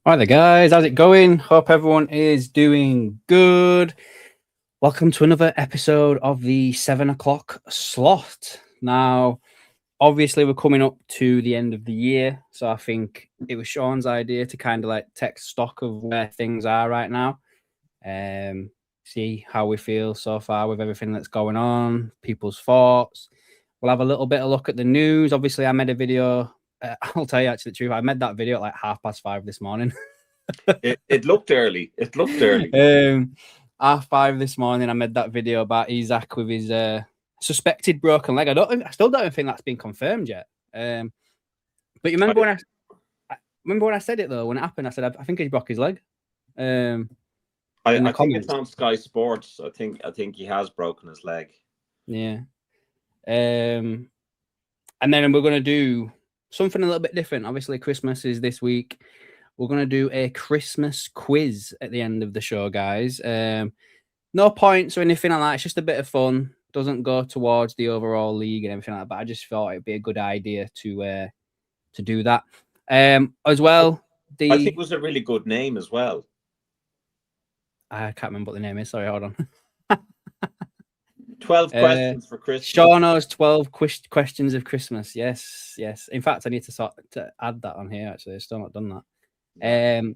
Hi there, guys. How's it going? Hope everyone is doing good. Welcome to another episode of the 7 o'clock slot. Now, obviously, we're coming up to the end of the year, so I think it was Sean's idea to kind of like take stock of where things are right now, see how we feel so far with everything that's going on, people's thoughts. We'll have a little bit of look at the news. Obviously, I made a video. I'll tell you actually the truth. I made that video at like 5:30 this morning. It looked early. It looked early. 5:30 this morning, I made that video about Isaac with his suspected broken leg. I still don't think that's been confirmed yet. But you remember when I said it though, when it happened, I said I think he broke his leg. In the I think it's comments, on Sky Sports. I think he has broken his leg. yeah. And then we're gonna do something a little bit different. Obviously, Christmas is this week. We're going to do a Christmas quiz at the end of the show, guys. No points or anything like that. It's just a bit of fun. Doesn't go towards the overall league and everything like that. But I just thought it'd be a good idea to do that. As well, I think it was a really good name as well. I can't remember what the name is. Sorry, hold on. 12 questions for Christmas. Shauno's 12 questions of Christmas. Yes, yes. In fact, I need to add that on here. Actually, I've still not done that.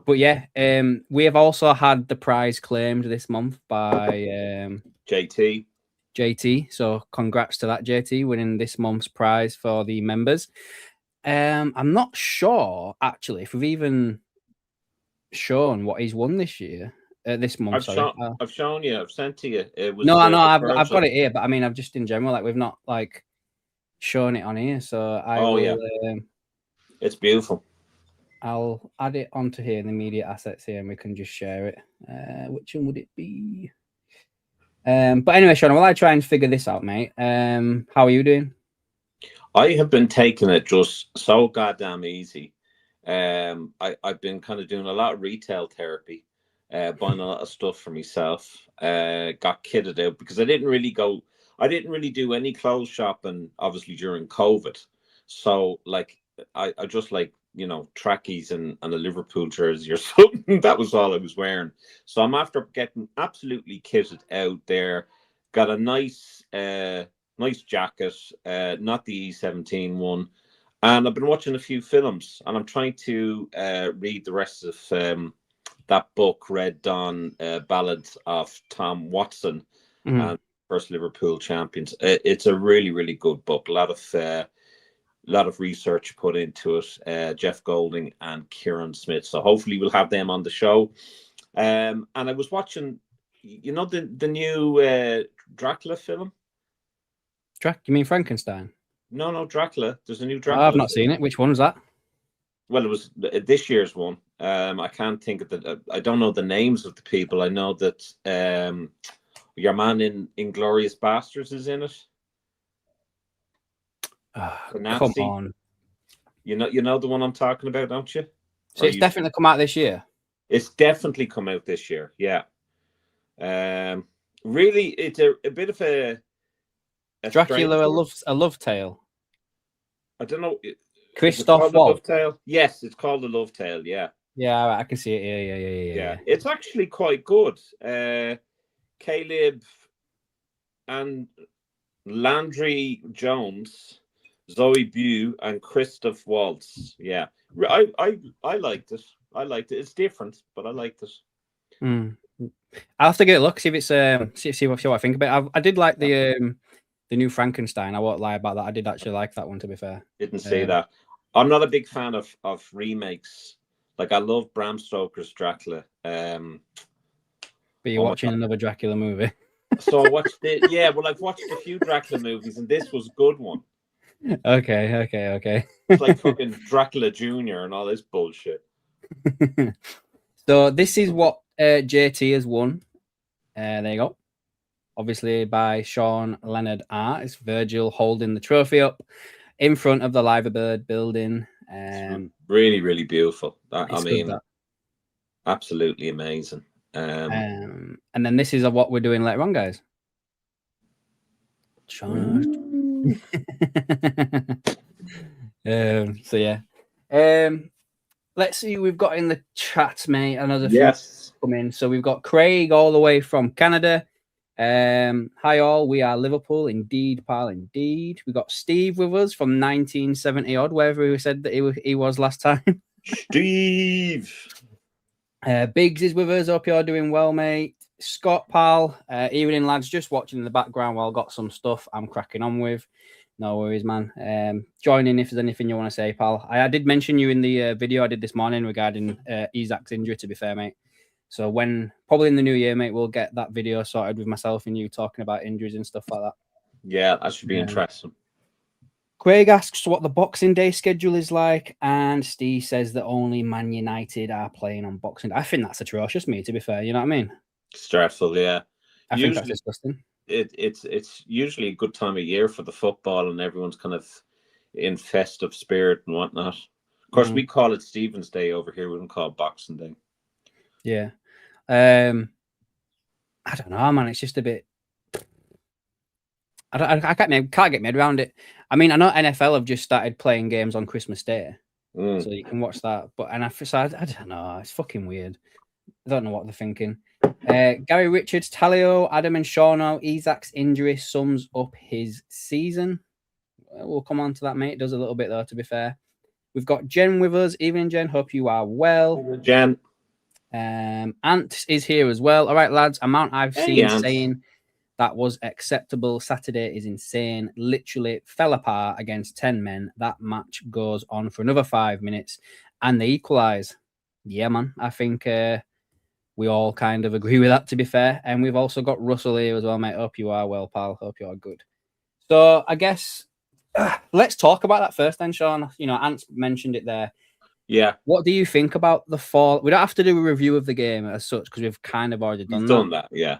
But yeah, we have also had the prize claimed this month by JT. So congrats to that, JT, winning this month's prize for the members. I'm not sure actually if we've even shown what he's won this year. This month, I've shown you. I've sent to you. It was no, I know. I've got it here, but I mean, I've just in general, like we've not like shown it on here. So I will. Yeah. It's beautiful. I'll add it onto here in the media assets here, and we can just share it. Which one would it be? But anyway, Sean, while I try and figure this out, mate, how are you doing? I have been taking it just so goddamn easy. I've been kind of doing a lot of retail therapy, buying a lot of stuff for myself. Got kitted out because I didn't really do any clothes shopping, obviously during COVID. So like I just like trackies and a Liverpool jersey or something. That was all I was wearing. So I'm after getting absolutely kitted out there. Got a nice jacket, not the E17 one. And I've been watching a few films, and I'm trying to read the rest of that book, Red Dawn, Ballad of Tom Watson, and First Liverpool Champions. It's a really, really good book. A lot of research put into it. Jeff Golding and Kieran Smith. So hopefully we'll have them on the show. And I was watching, the new Dracula film. You mean Frankenstein? No, Dracula. There's a new Dracula. I've not seen it. Which one was that? Well, it was this year's one. I can't think of I don't know the names of the people. I know that your man in Inglourious Basterds is in it. Come on. You know the one I'm talking about, don't you? So it's definitely come out this year. It's definitely come out this year. Yeah. Really, it's a bit of a Dracula, a love tale. I don't know. Christoph Waltz. Yes, it's called The Love Tale. Yeah. Yeah, I can see it. Yeah. It's actually quite good. Caleb and Landry Jones, Zoe Bew, and Christoph Waltz. Yeah, I liked it. I liked it. It's different, but I liked it. I'll have to get a look, see if it's see what I think about it. I did like the new Frankenstein. I won't lie about that. I did actually like that one, to be fair. Didn't say that. I'm not a big fan of remakes. Like I love Bram Stoker's Dracula. But you're watching another Dracula movie. So I watched it. Yeah, well, I've watched a few Dracula movies, and this was a good one. Okay. It's like fucking Dracula Jr. and all this bullshit. So this is what JT has won. There you go. Obviously by Sean Leonard Art. It's Virgil holding the trophy up in front of the Liverbird building. Really, really beautiful. Good. Absolutely amazing. And then this is what we're doing later on, guys. So yeah. let's see who we've got in the chat, mate. Another few Yes. come in. So we've got Craig all the way from Canada. Hi all, we are Liverpool, indeed, pal, indeed. We got Steve with us from 1970 odd, wherever he said that he was last time. Steve. Biggs is with us. Hope you're doing well, mate. Scott, pal, evening lads, just watching in the background while I've got some stuff I'm cracking on with. No worries, man. Join in if there's anything you want to say, pal. I did mention you in the video I did this morning regarding Isak's injury, to be fair, mate. So when probably in the new year, mate, we'll get that video sorted with myself and you talking about injuries and stuff like that. Yeah, that should be interesting. Craig asks what the Boxing Day schedule is like, and Steve says that only Man United are playing on Boxing Day. I think that's atrocious, me, to be fair. You know what I mean? Stressful, yeah. I think that's disgusting. It's usually a good time of year for the football, and everyone's kind of in festive spirit and whatnot. Of course, we call it Stephen's Day over here. We don't call it Boxing Day. Yeah. I don't know, man. It's just a bit. I can't get my head around it. I mean, I know NFL have just started playing games on Christmas Day, so you can watch that. But I don't know. It's fucking weird. I don't know what they're thinking. Gary Richards, Talio, Adam and Shauno, Isak's injury sums up his season. We'll come on to that, mate. It does a little bit though, to be fair. We've got Jen with us. Evening, Jen. Hope you are well. Jen. Ant is here as well. All right, lads. Amount I've seen saying that was acceptable. Saturday is insane. Literally fell apart against 10 men. That match goes on for another 5 minutes and they equalise. Yeah, man. I think we all kind of agree with that, to be fair. And we've also got Russell here as well, mate. Hope you are well, pal. Hope you are good. So I guess let's talk about that first then, Sean. You know, Ant's mentioned it there. Yeah. What do you think about the fall? We don't have to do a review of the game as such because we've kind of already done that. Yeah.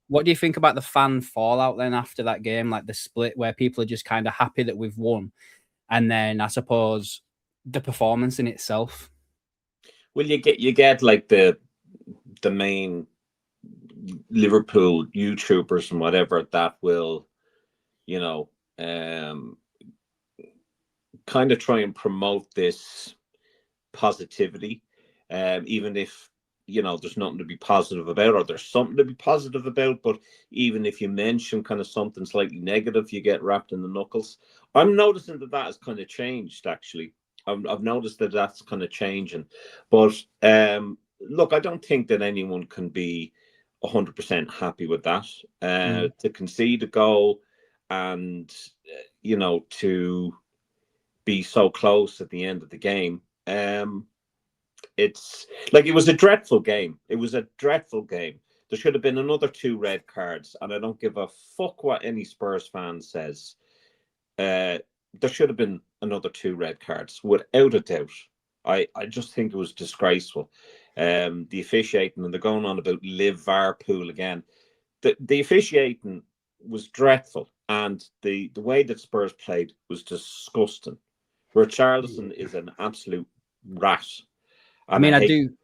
What do you think about the fan fallout then after that game, like the split where people are just kind of happy that we've won, and then I suppose the performance in itself? Well, you get like the main Liverpool YouTubers and whatever that will, you know, kind of try and promote this positivity, even if, you know, there's nothing to be positive about, or there's something to be positive about, but even if you mention kind of something slightly negative, you get wrapped in the knuckles. I'm noticing that has kind of changed, actually. I've noticed that that's kind of changing. But look, I don't think that anyone can be 100% happy with that. To concede a goal and, you know, to be so close at the end of the game. It's like, it was a dreadful game. It was a dreadful game. There should have been another 2 red cards, and I don't give a fuck what any Spurs fan says. There should have been another 2 red cards, without a doubt. I just think it was disgraceful. The officiating, and they're going on about Liverpool again. The officiating was dreadful, and the way that Spurs played was disgusting. Richarlison is an absolute rat. And I mean,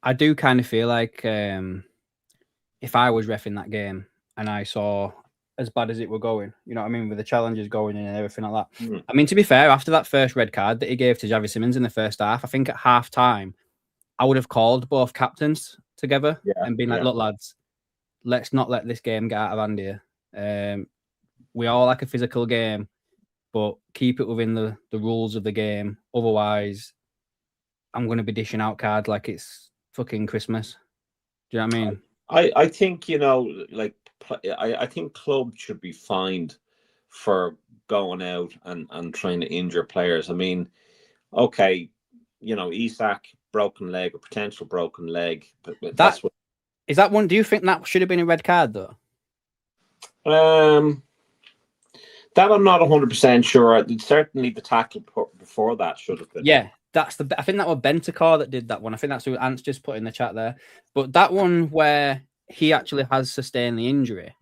I do kind of feel like if I was reffing that game and I saw as bad as it were going, you know what I mean, with the challenges going in and everything like that. I mean, to be fair, after that first red card that he gave to Javi Simmons in the first half, I think at half time, I would have called both captains together and been like, look, lads, let's not let this game get out of hand here. We all like a physical game, but keep it within the rules of the game. Otherwise, I'm going to be dishing out cards like it's fucking Christmas. Do you know what I mean? I think, you know, like, I think clubs should be fined for going out and trying to injure players. I mean, okay, you know, Isak, broken leg, or potential broken leg. But that's what. Is that one? Do you think that should have been a red card though? That I'm not 100% sure. Certainly, the tackle before that should have been. Yeah, I think that was Bentancur that did that one. I think that's who Ant's just put in the chat there. But that one where he actually has sustained the injury,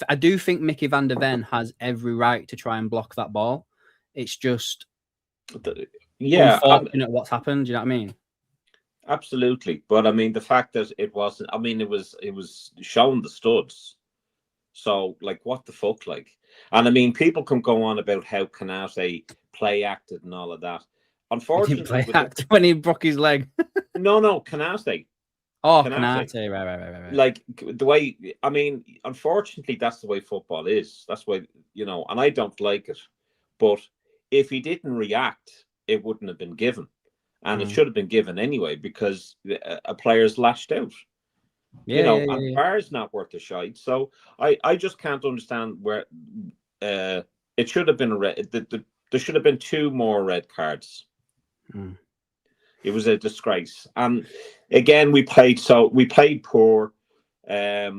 I do think Mickey van der Ven has every right to try and block that ball. It's just unfortunate what's happened. Do you know what I mean? Absolutely, but I mean, the fact that it wasn't. I mean, it was showing the studs. So, like, what the fuck, like? And I mean, people can go on about how Canate play acted and all of that. He didn't play unfortunately, that when he broke his leg. no, Canate. Oh, Canate. Canate, right. Like the way, I mean, unfortunately, that's the way football is. That's why, and I don't like it. But if he didn't react, it wouldn't have been given, and it should have been given anyway because a player's lashed out. And VAR's not worth a shite. So I just can't understand where it should have been a red. There should have been 2 more red cards. It was a disgrace. And again, we played poor. We played poor. Yeah,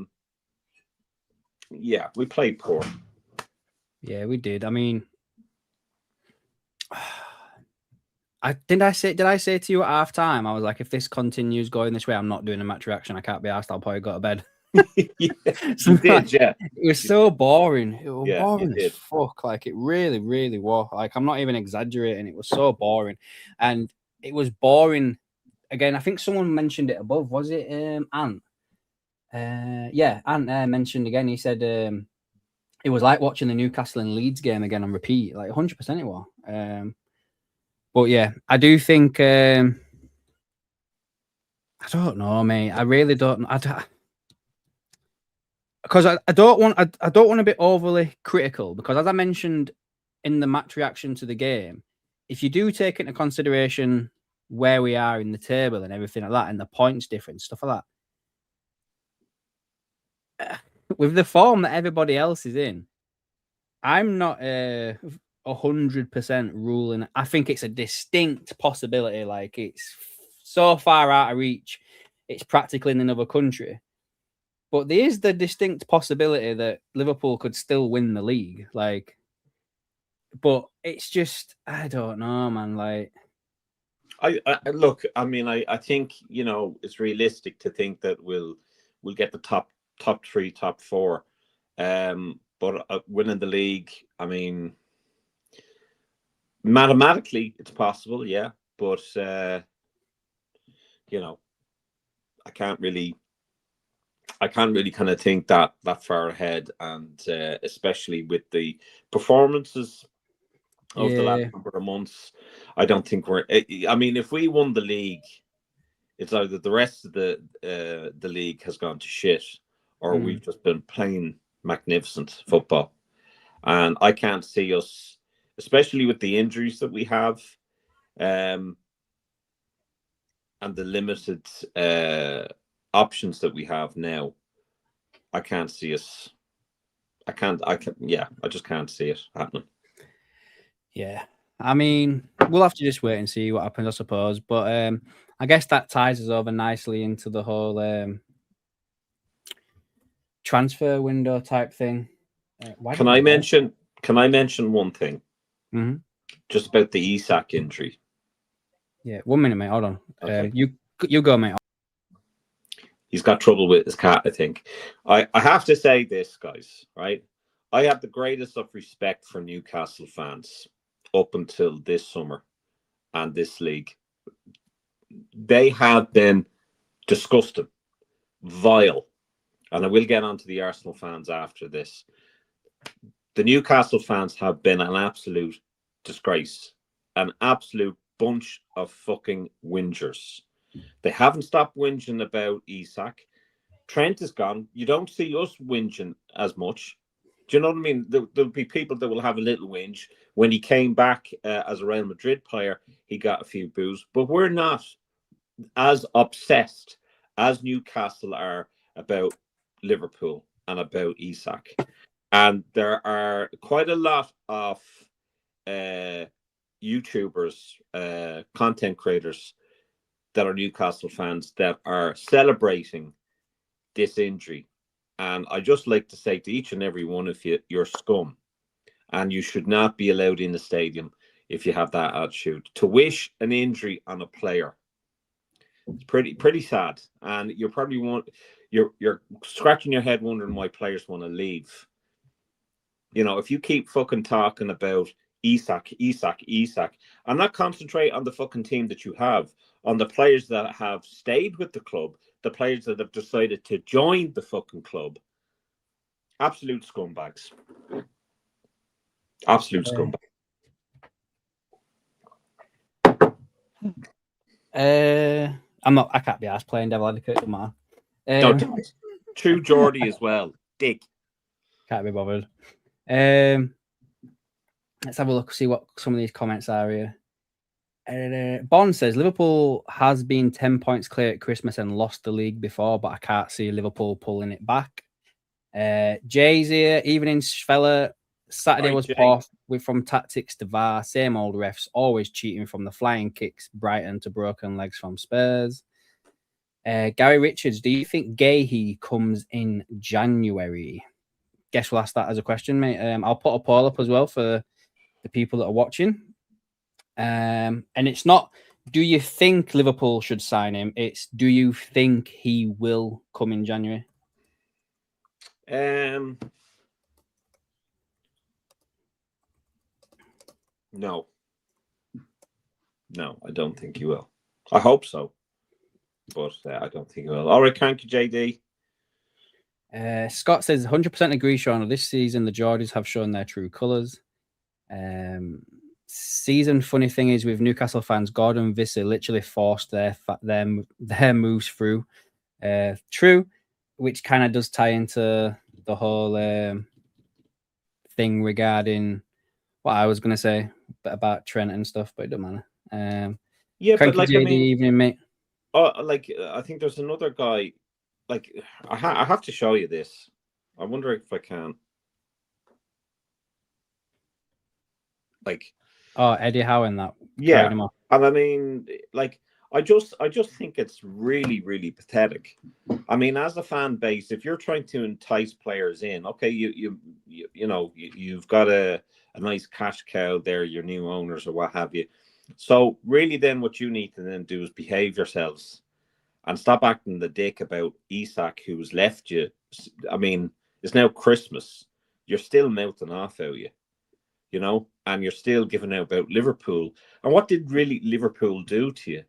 we did. I mean, did I say to you at half time? I was like, if this continues going this way, I'm not doing a match reaction. I can't be asked. I'll probably go to bed. You did, yeah. It was so boring. It was boring as fuck. Like it really, really was. Like I'm not even exaggerating. It was so boring, and it was boring. Again, I think someone mentioned it above. Was it Ant? Ant mentioned again. He said it was like watching the Newcastle and Leeds game again on repeat. Like 100% it was. But yeah, I do think I don't know, mate. I really don't. Because I don't want to be overly critical. Because as I mentioned in the match reaction to the game, if you do take into consideration where we are in the table and everything like that, and the points difference, stuff like that, with the form that everybody else is in, I'm not 100% ruling. I think it's a distinct possibility. Like it's so far out of reach, it's practically in another country. But there is the distinct possibility that Liverpool could still win the league. Like, but it's just I don't know, man. Like. I look. I mean, I think it's realistic to think that we'll get the top 3, top 4. But winning the league, I mean, mathematically it's possible, yeah. But I can't really kind of think that far ahead, and especially with the performances of the last number of months, I don't think we're. I mean, if we won the league, it's either the rest of the league has gone to shit, or we've just been playing magnificent football. And I can't see us, especially with the injuries that we have, and the limited options that we have now. I can't see us. I just can't see it happening. Yeah, I mean, we'll have to just wait and see what happens, I suppose. But I guess that ties us over nicely into the whole transfer window type thing. Can I mention one thing? Mm-hmm. Just about the Isak injury. Yeah, 1 minute, mate. Hold on. Okay. You go, mate. He's got trouble with his cat, I think. I have to say this, guys, right? I have the greatest of respect for Newcastle fans up until this summer and this league. They have been disgusting, vile, and I will get on to the Arsenal fans after this. The Newcastle fans have been an absolute disgrace, an absolute bunch of fucking whingers. They haven't stopped whinging about Isak. Trent is gone. You don't see us whinging as much. Do you know what I mean? There'll be people that will have a little whinge. When he came back as a Real Madrid player, he got a few boos. But we're not as obsessed as Newcastle are about Liverpool and about Isak. And there are quite a lot of YouTubers, content creators that are Newcastle fans that are celebrating this injury. And I just like to say to each and every one of you, you're scum. And you should not be allowed in the stadium if you have that attitude. To wish an injury on a player, it's pretty sad. And you're probably you're scratching your head wondering why players want to leave. If you keep fucking talking about Isak, and not concentrate on the fucking team that you have, on the players that have stayed with the club, the players that have decided to join the fucking club. Absolute scumbags. Absolute scumbag. I'm not. I can't be asked playing devil advocate. Doesn't matter. No, true Geordie as well. Dick. Can't be bothered. Let's have a look. See what some of these comments are here. Bond says Liverpool has been 10 points clear at Christmas and lost the league before, but I can't see Liverpool pulling it back. Jay's here. Evening, fella. Saturday was poor from tactics to VAR. Same old refs, always cheating from the flying kicks, Brighton to broken legs from Spurs. Gary Richards, do you think Gahey comes in January? Guess we'll ask that as a question, mate. I'll put a poll up as well for the people that are watching. And it's not, do you think Liverpool should sign him? It's, do you think he will come in January? No, I don't think he will. I hope so, but I don't think he will. All right, thank you, JD. Scott says 100% agree, Sean. This season, the Geordies have shown their true colours. Season funny thing is with Newcastle fans, Gordon Visser literally forced their moves through. True, which kind of does tie into the whole thing regarding what I was going to say about Trent and stuff, but it doesn't matter. Yeah, but like, JD, evening, mate. Like, I think there's another guy. Like, I have to show you this. I wonder if I can. Like, Eddie Howe in that. Yeah, and I mean, like, I just think it's really, really pathetic. I mean, as a fan base, if you're trying to entice players in, okay, you've got a nice cash cow there, your new owners or what have you. So really, then what you need to then do is behave yourselves and stop acting the dick about Isak, who's left you. I mean, it's now Christmas. You're still mouthing off out you. You know, and you're still giving out about Liverpool. And what did really Liverpool do to you?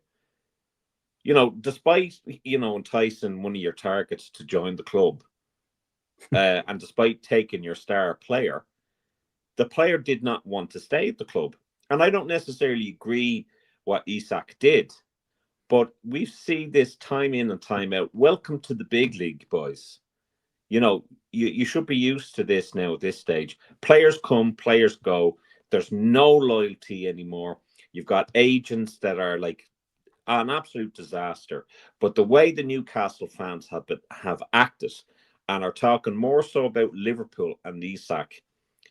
You know, despite, enticing one of your targets to join the club, and despite taking your star player, the player did not want to stay at the club. And I don't necessarily agree what Isak did, but we see this time in and time out. Welcome to the big league, boys. You know, you should be used to this now at this stage. Players come, players go. There's no loyalty anymore. You've got agents that are like an absolute disaster. But the way the Newcastle fans have acted and are talking more so about Liverpool and Isak,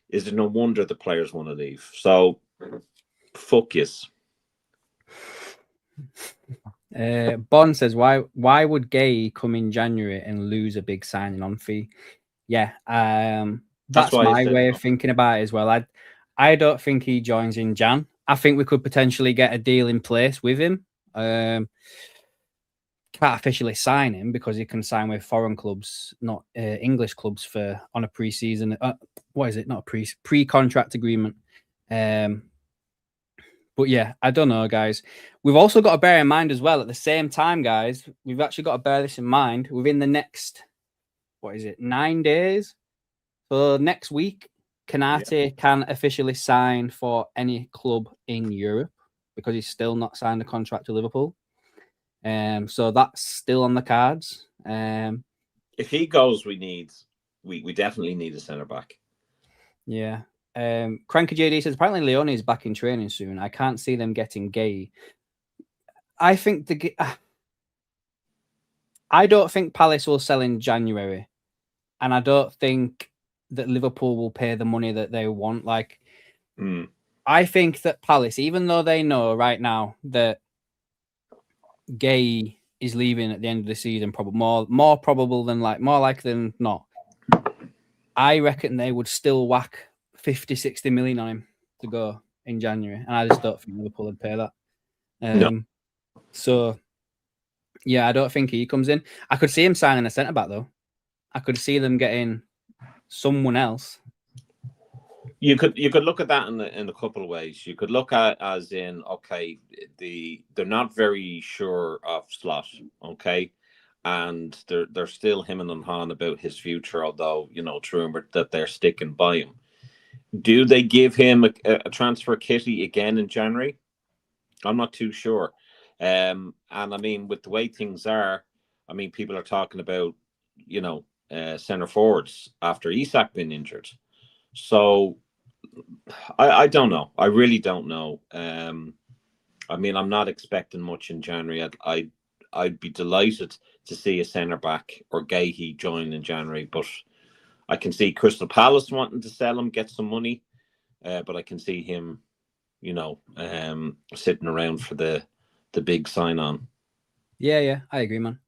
is it no wonder the players want to leave? So, fuck yes. Bond says, why would Gay come in January and lose a big signing on fee? Yeah, that's my way of thinking about it as well. I don't think he joins in Jan. I think we could potentially get a deal in place with him. Can't officially sign him because he can sign with foreign clubs, not English clubs on a pre-season. What is it? Not a pre-contract agreement. But yeah, I don't know, guys. We've also got to bear in mind as well, at the same time, guys, we've actually got to bear this in mind within the next, 9 days? So next week, Kanate can officially sign for any club in Europe because he's still not signed a contract to Liverpool. So that's still on the cards. If he goes, we definitely need a centre back. Yeah. Cranky JD says apparently Leone is back in training soon. I can't see them getting Gay. I don't think Palace will sell in January, and I don't think that Liverpool will pay the money that they want. I think that Palace, even though they know right now that Gay is leaving at the end of the season, probably more probable than more likely than not, I reckon they would still whack 50, 60 million on him to go in January. And I just don't think Liverpool would pay that. No. So, yeah, I don't think he comes in. I could see him signing a centre-back, though. I could see them getting someone else. You could look at that in a couple of ways. You could look at as in, okay, they're not very sure of Slot, okay? And they're still hemming and hawing about his future, although, it's rumored that they're sticking by him. Do they give him a transfer kitty again in January? I'm not too sure. And I mean, with the way things are, I mean, people are talking about, centre forwards after Isak been injured. So I don't know. I really don't know. I mean, I'm not expecting much in January. I'd be delighted to see a centre back or Gahey join in January, but I can see Crystal Palace wanting to sell him, get some money, but I can see him, sitting around for the big sign on. Yeah, I agree, man.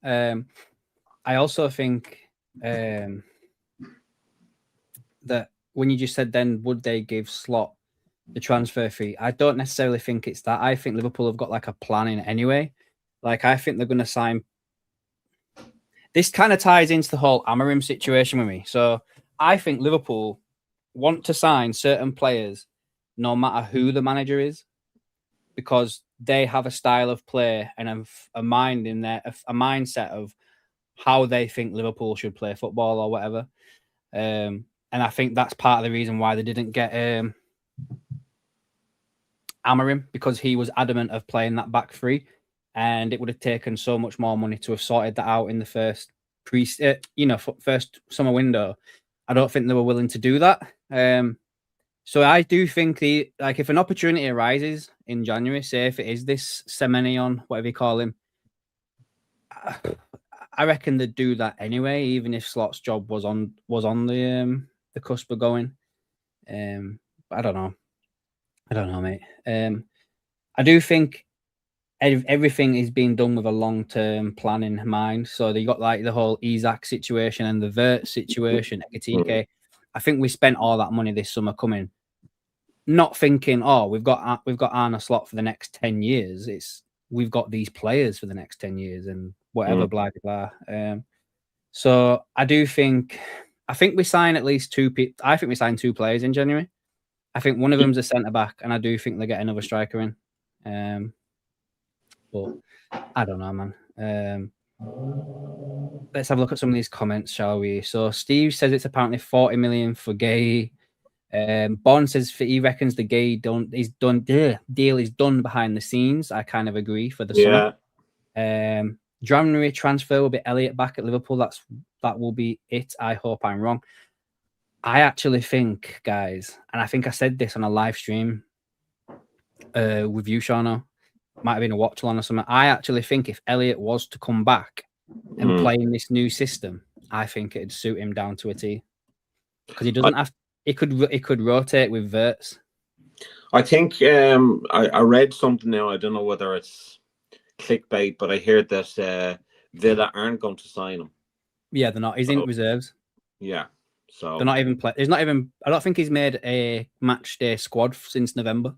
I also think that when you just said then, would they give Slot the transfer fee? I don't necessarily think it's that. I think Liverpool have got like a plan in anyway. Like, I think they're going to sign. This kind of ties into the whole Amorim situation with me. So I think Liverpool want to sign certain players no matter who the manager is, because they have a style of play and a mind in there, a mindset of how they think Liverpool should play football or whatever. And I think that's part of the reason why they didn't get Amorim, because he was adamant of playing that back three, and it would have taken so much more money to have sorted that out in the first first summer window. I don't think they were willing to do that. So I do think if an opportunity arises in January, say if it is this Semenion, whatever you call him, I reckon they'd do that anyway, even if Slot's job was on the cusp of going. But I don't know, mate. I do think everything is being done with a long-term plan in mind. So they got like the whole Isak situation and the Vert situation, Ekitike. I think we spent all that money this summer coming, not thinking, oh, we've got Arne Slot for the next 10 years. We've got these players for the next 10 years and whatever, blah, blah, blah. So I think we sign at least two people. I think we signed two players in January. I think one of them's a centre-back, and I do think they get another striker in. But I don't know, man. Let's have a look at some of these comments, shall we? So Steve says it's apparently 40 million for Gay. Bond says he reckons the Gay deal is done behind the scenes. I kind of agree for the summer. January transfer will be Elliott back at Liverpool. That will be it. I hope I'm wrong. I actually think, guys, and I think I said this on a live stream with you, Shano. Might have been a watch along or something. I actually think if Elliott was to come back and play in this new system, I think it'd suit him down to a T. Because he doesn't have. It could rotate with Verts. I think I read something now. I don't know whether it's clickbait, but I heard that Villa aren't going to sign him. Yeah, they're not. He's in reserves. Yeah, so they're not even play. There's not even. I don't think he's made a match day squad since November.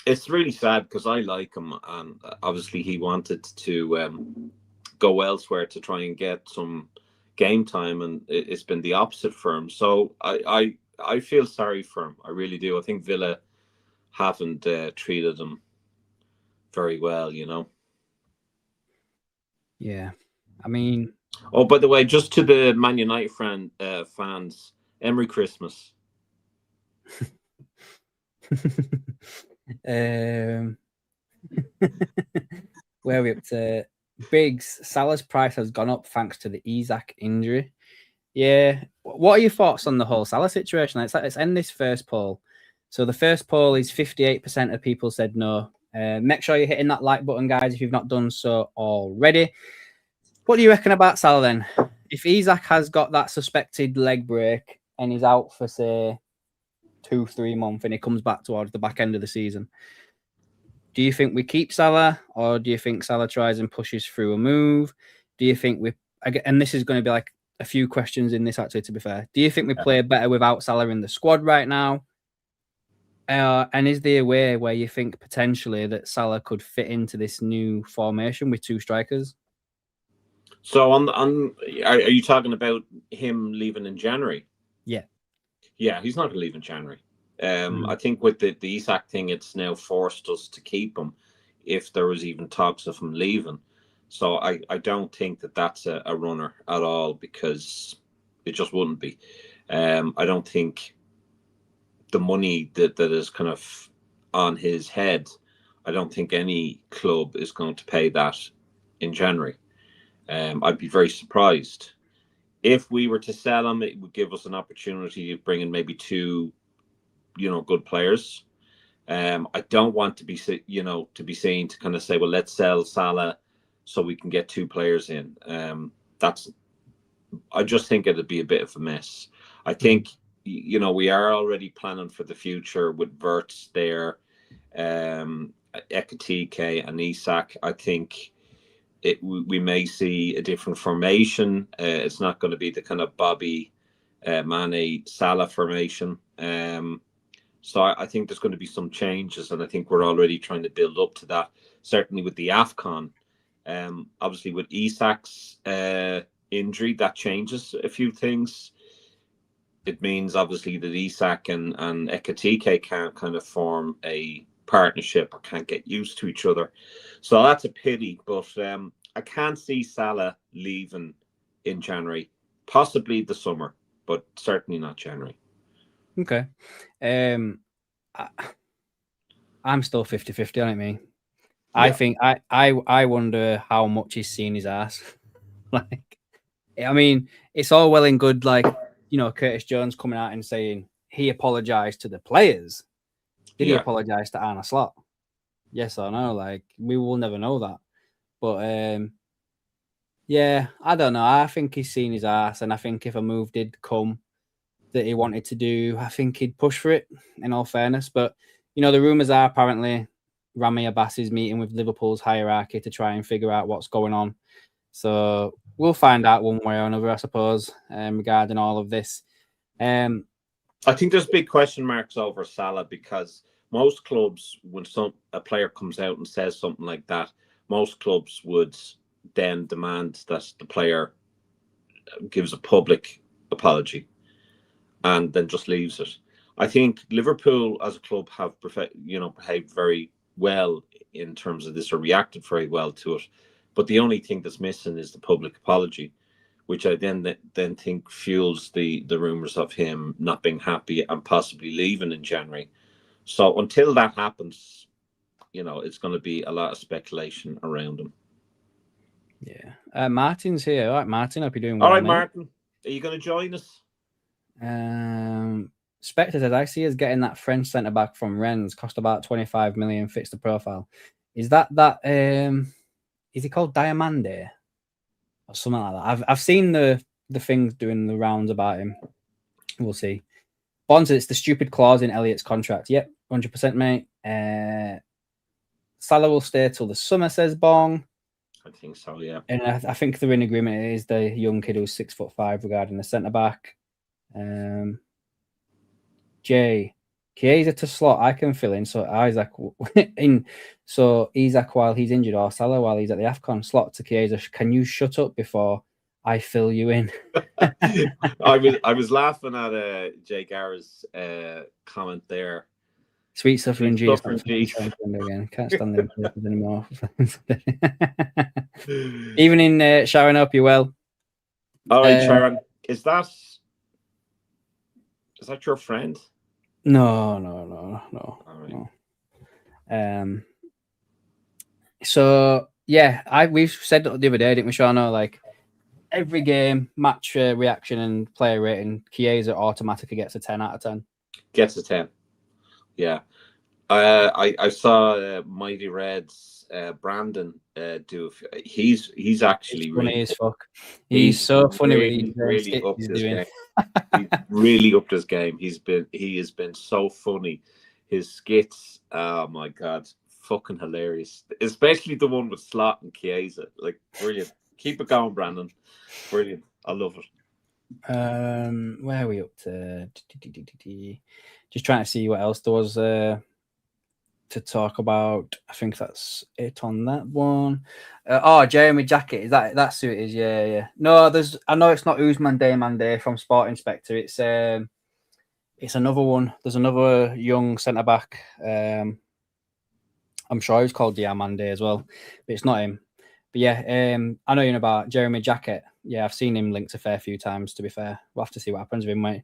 It's really sad because I like him, and obviously he wanted to go elsewhere to try and get some game time, and it's been the opposite for him. So I feel sorry for him. I really do. I think Villa haven't treated him very well, Yeah, I mean. Oh, by the way, just to the Man United fans, Merry Christmas. Where are we up to? Biggs, Salah's price has gone up thanks to the Isak injury. Yeah. What are your thoughts on the whole Salah situation? Let's end this first poll. So the first poll is 58% of people said no. Make sure you're hitting that like button, guys, if you've not done so already. What do you reckon about Salah then? If Isak has got that suspected leg break and he's out for, say, 2-3 months and he comes back towards the back end of the season, do you think we keep Salah, or do you think Salah tries and pushes through a move? Do you think and this is going to be like a few questions in this actually, to be fair. Do you think we play better without Salah in the squad right now? And is there a way where you think potentially that Salah could fit into this new formation with two strikers? So are you talking about him leaving in January? Yeah, he's not going to leave in January. I think with the Isak thing, it's now forced us to keep him if there was even talks of him leaving. So I don't think that that's a runner at all, because it just wouldn't be. I don't think the money that is kind of on his head, I don't think any club is going to pay that in January. I'd be very surprised. If we were to sell him, it would give us an opportunity to bring in maybe 2, good players. I don't want to be seen to kind of say, well, let's sell Salah so we can get 2 players in. I just think it'd be a bit of a mess. I think, we are already planning for the future with Wirtz there, Ekitike and Isak. I think we may see a different formation. It's not going to be the kind of Bobby, Mane, Salah formation. So I think there's going to be some changes, and I think we're already trying to build up to that. Certainly with the AFCON, obviously with Isak's injury, that changes a few things. It means obviously that Isak and Ekitike can't kind of form a partnership or can't get used to each other. So that's a pity, but I can't see Salah leaving in January, possibly the summer, but certainly not January. Okay. I'm still 50-50 on it, me. Yeah. I think I wonder how much he's seen his ass. Like, I mean, it's all well and good, like, Curtis Jones coming out and saying he apologized to the players. Did he apologize to Arne Slot? Yes or no? Like, we will never know that. But yeah, I don't know. I think he's seen his ass, and I think if a move did come that he wanted to do, I think he'd push for it, in all fairness. But the rumors are apparently Rami Abbas is meeting with Liverpool's hierarchy to try and figure out what's going on. So we'll find out one way or another, I suppose, regarding all of this. I think there's big question marks over Salah, because most clubs, when a player comes out and says something like that, most clubs would then demand that the player gives a public apology and then just leaves it. I think Liverpool as a club have behaved very well in terms of this, or reacted very well to it. But the only thing that's missing is the public apology, which I then think fuels the rumors of him not being happy and possibly leaving in January. So until that happens, it's going to be a lot of speculation around him. Yeah. Martin's here. All right, Martin, hope you're doing well. All right, mate. Martin, are you going to join us? Spectre says, I see us getting that French centre back from Rennes, cost about 25 million, fits the profile. Is that is he called Diamande or something like that? I've seen the things doing the rounds about him. We'll see. Bonds, it's the stupid clause in Elliot's contract. Yep, 100%, mate. Salah will stay till the summer, says Bong. I think so, yeah. And I think they're in agreement. It is the young kid who's 6'5" regarding the centre back. Jay, Chiesa to Slot, I can fill in. So Isaac Isaac while he's injured, or Salah while he's at the AFCON. Slot to Chiesa. Can you shut up before I fill you in? I was laughing at Jay Garra's comment there. Sweet suffering G. Again. Can't stand them anymore. Evening, Sharon. Hope you're well. All right, Sharon. Is that your friend? No. All right. No. So yeah, we've said the other day, didn't we, Sean? Like every game, match reaction and player rating, Chiesa automatically gets a 10 out of 10. Gets a 10. Yeah. I saw Mighty Reds Brandon do. He's actually funny really, as fuck. He's so funny. Really upped his game. He's really upped his game. He has been so funny. His skits, oh my god, fucking hilarious. Especially the one with Slot and Chiesa. Like brilliant. Keep it going, Brandon. Brilliant. I love it. Where are we up to? Just trying to see what else there was to talk about. I think that's it on that one. Jeremy Jacket, is that's who it is? Yeah. No, I know it's not Usman Mande from Sport Inspector. It's another one. There's another young centre back. I'm sure he's called Diamande as well, but it's not him. But yeah, I know you know about Jeremy Jacket. Yeah, I've seen him linked a fair few times, to be fair. We'll have to see what happens with him, mate.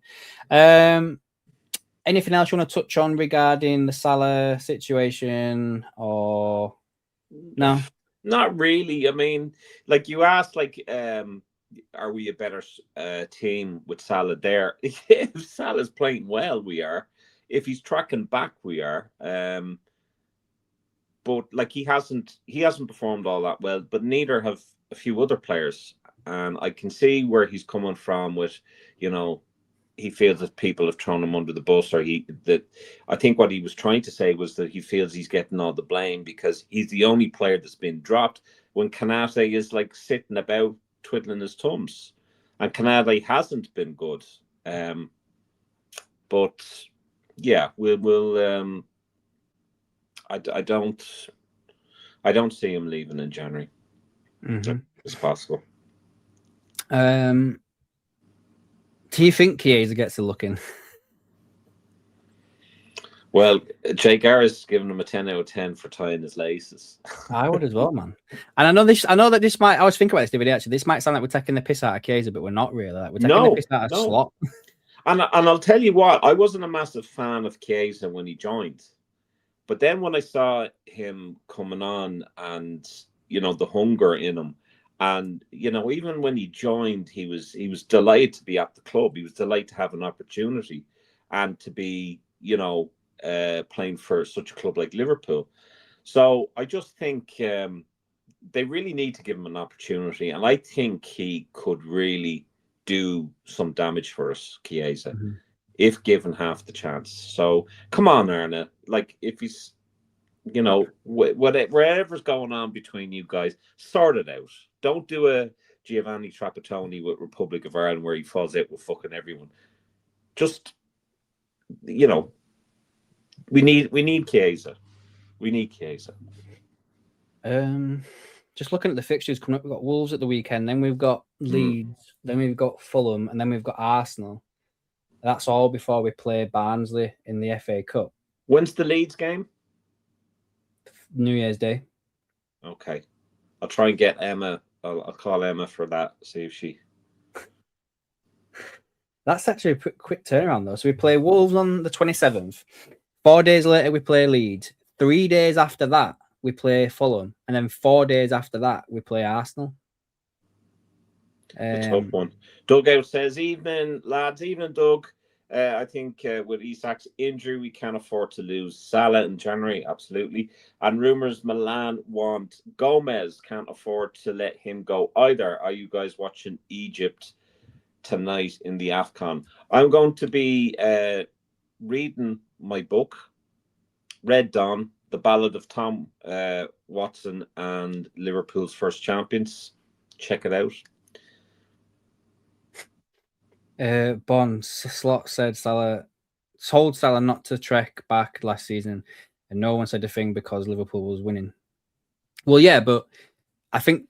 anything else you want to touch on regarding the Salah situation, or no? Not really. I mean, like you asked, like, are we a better team with Salah there? If Salah's playing well, we are. If he's tracking back, we are. But like he hasn't performed all that well. But neither have a few other players, and I can see where he's coming from with, he feels that people have thrown him under the bus, or I think what he was trying to say was that he feels he's getting all the blame because he's the only player that's been dropped when Kanate is like sitting about twiddling his thumbs, and Kanate hasn't been good. But yeah, we'll. I don't see him leaving in January. It's possible. Do you think Chiesa gets a look in? Well, Jay Garris giving him a 10 out of 10 for tying his laces. I would as well, man. And I know that this might. I was thinking about this the other day. Actually, this might sound like we're taking the piss out of Chiesa, but we're not really. Like, we're taking the piss out of Slot. And I'll tell you what, I wasn't a massive fan of Chiesa when he joined. But then when I saw him coming on and, the hunger in him, and, even when he joined, he was delighted to be at the club. He was delighted to have an opportunity and to be, playing for such a club like Liverpool. So I just think they really need to give him an opportunity. And I think he could really do some damage for us, Chiesa. If given half the chance. So come on, Arna. Like, if he's, whatever's going on between you guys, sort it out. Don't do a Giovanni Trapattoni with Republic of Ireland where he falls out with fucking everyone. Just, we need Chiesa. We need Chiesa. Just looking at the fixtures coming up, we've got Wolves at the weekend, then we've got Leeds, then we've got Fulham, and then we've got Arsenal. That's all before we play Barnsley in the FA Cup. When's the Leeds game? New Year's Day. Okay. I'll try and get Emma. I'll call Emma for that, see if she... That's actually a quick turnaround, though. So we play Wolves on the 27th. 4 days later, we play Leeds. 3 days after that, we play Fulham. And then 4 days after that, we play Arsenal. A tough one. Doug out says, evening, lads. Evening, Doug. I think with Isak's injury, we can't afford to lose Salah in January. Absolutely. And rumours Milan want Gomez. Can't afford to let him go either. Are you guys watching Egypt tonight in the AFCON? I'm going to be reading my book, Red Dawn, The Ballad of Tom Watson and Liverpool's First Champions. Check it out. Bond Slot said Salah told Salah not to trek back last season, and no one said a thing because Liverpool was winning. Well, yeah, but I think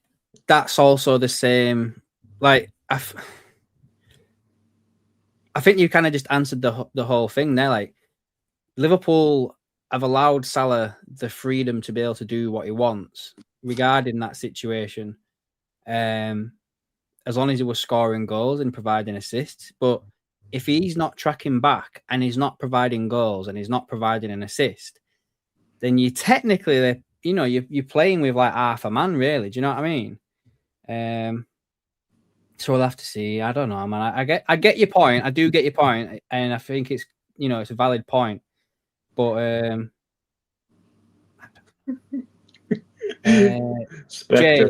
that's also the same. Like, I think you kind of just answered the whole thing there. Like, Liverpool have allowed Salah the freedom to be able to do what he wants regarding that situation. As long as he was scoring goals and providing assists. But if he's not tracking back and he's not providing goals and he's not providing an assist, then you technically, you're playing with like half a man, really. Do you know what I mean? So we'll have to see. I don't know, man. I get your point. I do get your point, and I think it's it's a valid point. But Jay,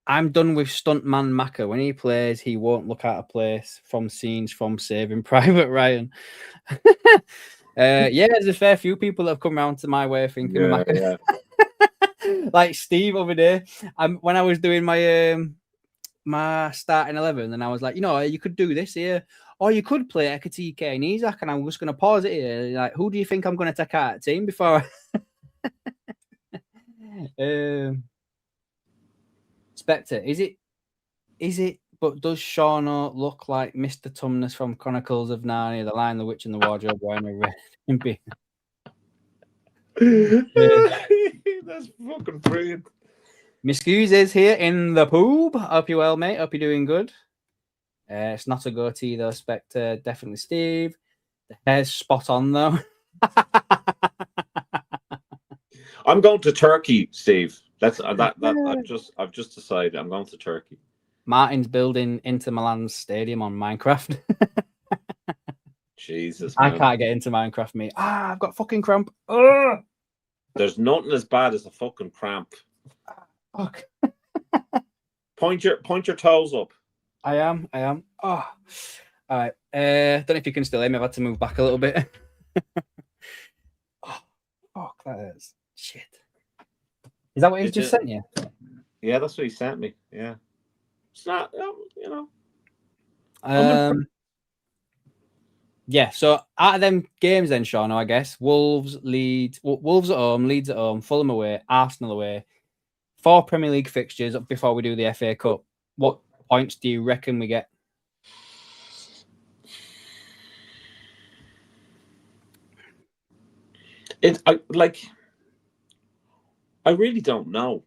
I'm done with Stuntman Macca. When he plays, he won't look out of place from scenes from Saving Private Ryan. There's a fair few people that have come around to my way of thinking. Yeah. Like Steve over there. When I was doing my my starting 11, and I was like, you could do this here, or you could play Ekatike and Isak, and I'm just going to pause it here. Like, who do you think I'm going to take out of the team before? Spectre, is it? But does Shauna look like Mr. Tumnus from Chronicles of Narnia, The Lion, the Witch, and the Wardrobe, wearing a red and beard? That's fucking brilliant. Miscues is here in the poob. Hope you're well, mate. Hope you're doing good. It's not a goatee though, Spectre. Definitely Steve. The hair's spot on though. I'm going to Turkey, Steve. That's that. I've just decided I'm going to Turkey. Martin's building Inter Milan's stadium on Minecraft. Jesus, I man. can't get into Minecraft, mate. I've got fucking cramp. Ugh. There's nothing as bad as a fucking cramp. Fuck. Point your toes up. I am. Oh, all right. Don't know if you can still hear me. I've had to move back a little bit. Oh, fuck, that is shit. Is that what he's just sent you? Yeah, that's what he sent me. Yeah, it's not, you know. Yeah. So out of them games, then, Sean, I guess Wolves, Leeds, Wolves at home, Leeds at home, Fulham away, Arsenal away. 4 Premier League fixtures before we do the FA Cup. What points do you reckon we get? I really don't know.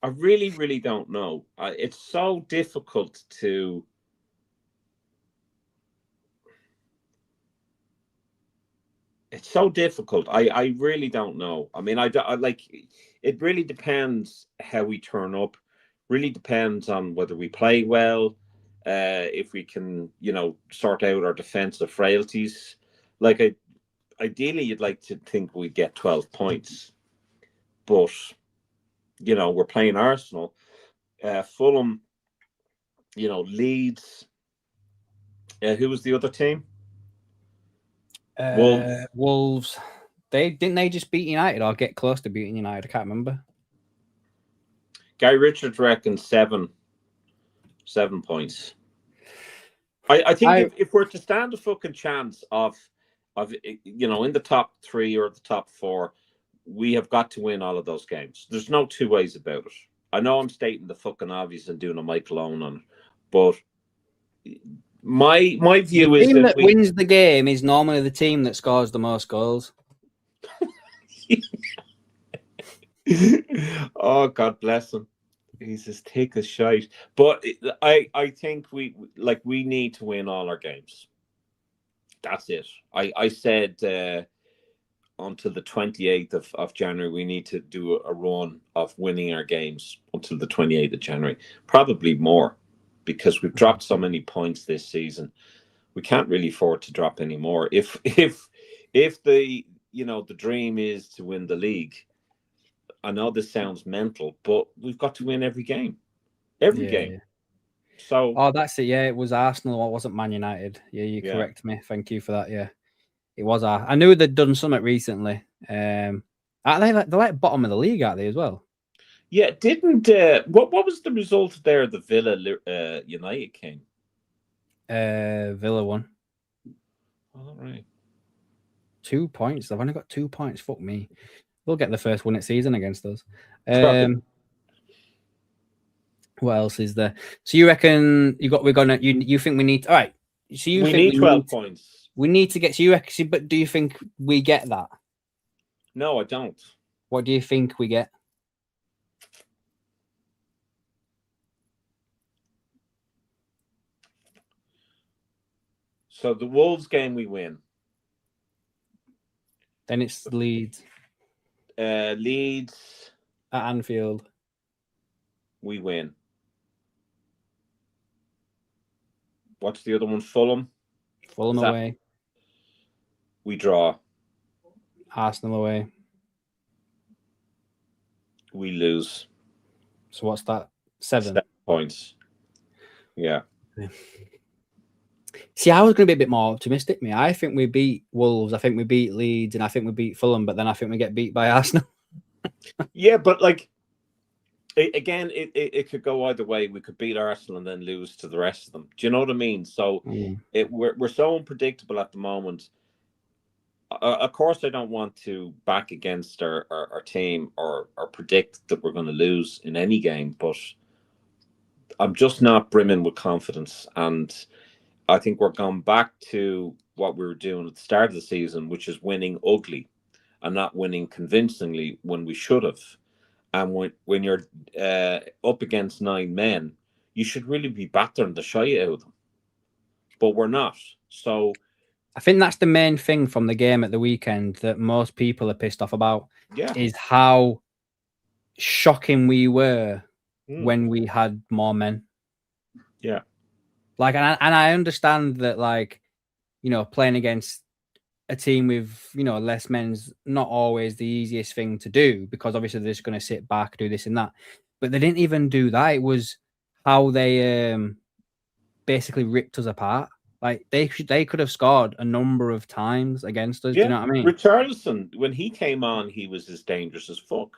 I really don't know. It's so difficult to. It's so difficult. I really don't know. I mean, I like. It really depends how we turn up. Really depends on whether we play well, if we can, sort out our defensive frailties. Like, ideally, you'd like to think we'd get 12 points, but we're playing Arsenal, Fulham, Leeds. Who was the other team? Wolves. They just beat United or get close to beating United? I can't remember. Guy Richards reckons 7 points. I think if we're to stand a fucking chance of in the top 3 or the top 4, we have got to win all of those games. There's no two ways about it. I know I'm stating the fucking obvious and doing a Michael Owen on it, but my view is the team that wins the game is normally the team that scores the most goals. Oh, God bless him. He's as thick as shite. But I think we need to win all our games. That's it. I said until the 28th of January, we need to do a run of winning our games until the 28th of January. Probably more, because we've dropped so many points this season. We can't really afford to drop any more. If the the dream is to win the league, I know this sounds mental, but we've got to win every game. Every game. Yeah. So that's it. Yeah, it was Arsenal. It wasn't Man United. Yeah, you correct me. Thank you for that. Yeah, it was. I knew they'd done something recently. They're like bottom of the league, aren't they, as well? Yeah, didn't what was the result there? The Villa United came. Villa won. All right. 2 points. They've only got 2 points. Fuck me. They'll get the first win at season against us. What else is there? So you reckon you think we need? All right. So you think we need 12 points? We need to get. So you reckon? But do you think we get that? No, I don't. What do you think we get? So the Wolves game we win. Then it's Leeds. Leeds at Anfield. We win. What's the other one? Fulham. Fulham away. We draw. Arsenal away. We lose. So what's that? 7 points. Yeah. See, I was going to be a bit more optimistic. I think we beat Wolves. I think we beat Leeds, and I think we beat Fulham. But then I think we get beat by Arsenal. Yeah, but again, it could go either way. We could beat Arsenal and then lose to the rest of them. Do you know what I mean? So we're so unpredictable at the moment. Of course, I don't want to back against our team or predict that we're going to lose in any game, but I'm just not brimming with confidence. And I think we're going back to what we were doing at the start of the season, which is winning ugly and not winning convincingly when we should have. And when you're up against 9 men, you should really be battering the shit out of them. But we're not. So I think that's the main thing from the game at the weekend that most people are pissed off about. Yeah. Is how shocking we were when we had more men. Yeah. Like, and I understand that, like, you know, playing against a team with, you know, less men's not always the easiest thing to do, because obviously they're just going to sit back, do this and that. But they didn't even do that. It was how they basically ripped us apart. Like, they could have scored a number of times against us. Yeah. Do you know what I mean? Richarlison, when he came on, he was as dangerous as fuck.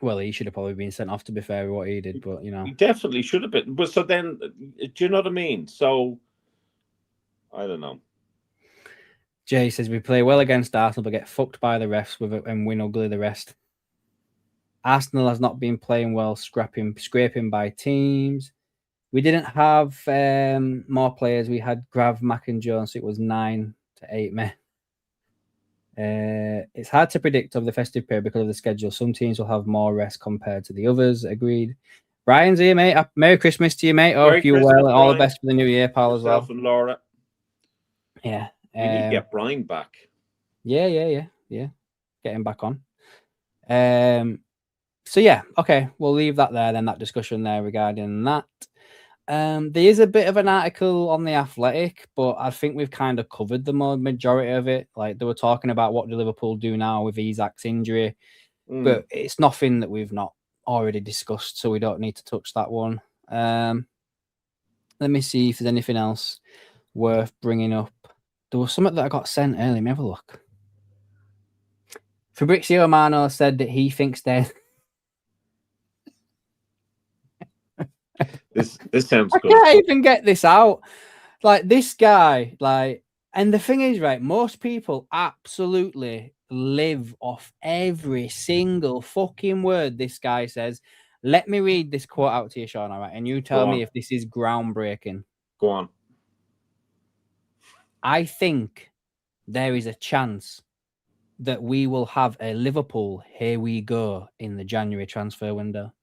Well, he should have probably been sent off, to be fair, with what he did, but, you know. He definitely should have been. But so then, do you know what I mean? So, I don't know. Jay says we play well against Arsenal, but get fucked by the refs with it and win ugly the rest. Arsenal has not been playing well, scraping by teams. We didn't have more players. We had Grav, Mack, and Jones. So it was 9 to 8 men. It's hard to predict over the festive period because of the schedule. Some teams will have more rest compared to the others. Agreed. Brian's here, mate. Merry Christmas to you, mate. Hope you're well. Brian. All the best for the new year, pal, as well. Yourself and Laura. Yeah. We need to get Brian back. Yeah. Get him back on. So yeah, okay, we'll leave that there then, that discussion there regarding that. There is a bit of an article on The Athletic, but I think we've kind of covered the majority of it. Like, they were talking about what do Liverpool do now with Isak's injury, but it's nothing that we've not already discussed, so we don't need to touch that one. Let me see if there's anything else worth bringing up. There was something that I got sent earlier. Let me have a look. Fabrizio Romano said that he thinks they're... This sounds good. I can't even get this out. Like, this guy, like, and the thing is, right, most people absolutely live off every single fucking word this guy says. Let me read this quote out to you, Sean, all right? And you tell me if this is groundbreaking. Go on. I think there is a chance that we will have a Liverpool here we go in the January transfer window.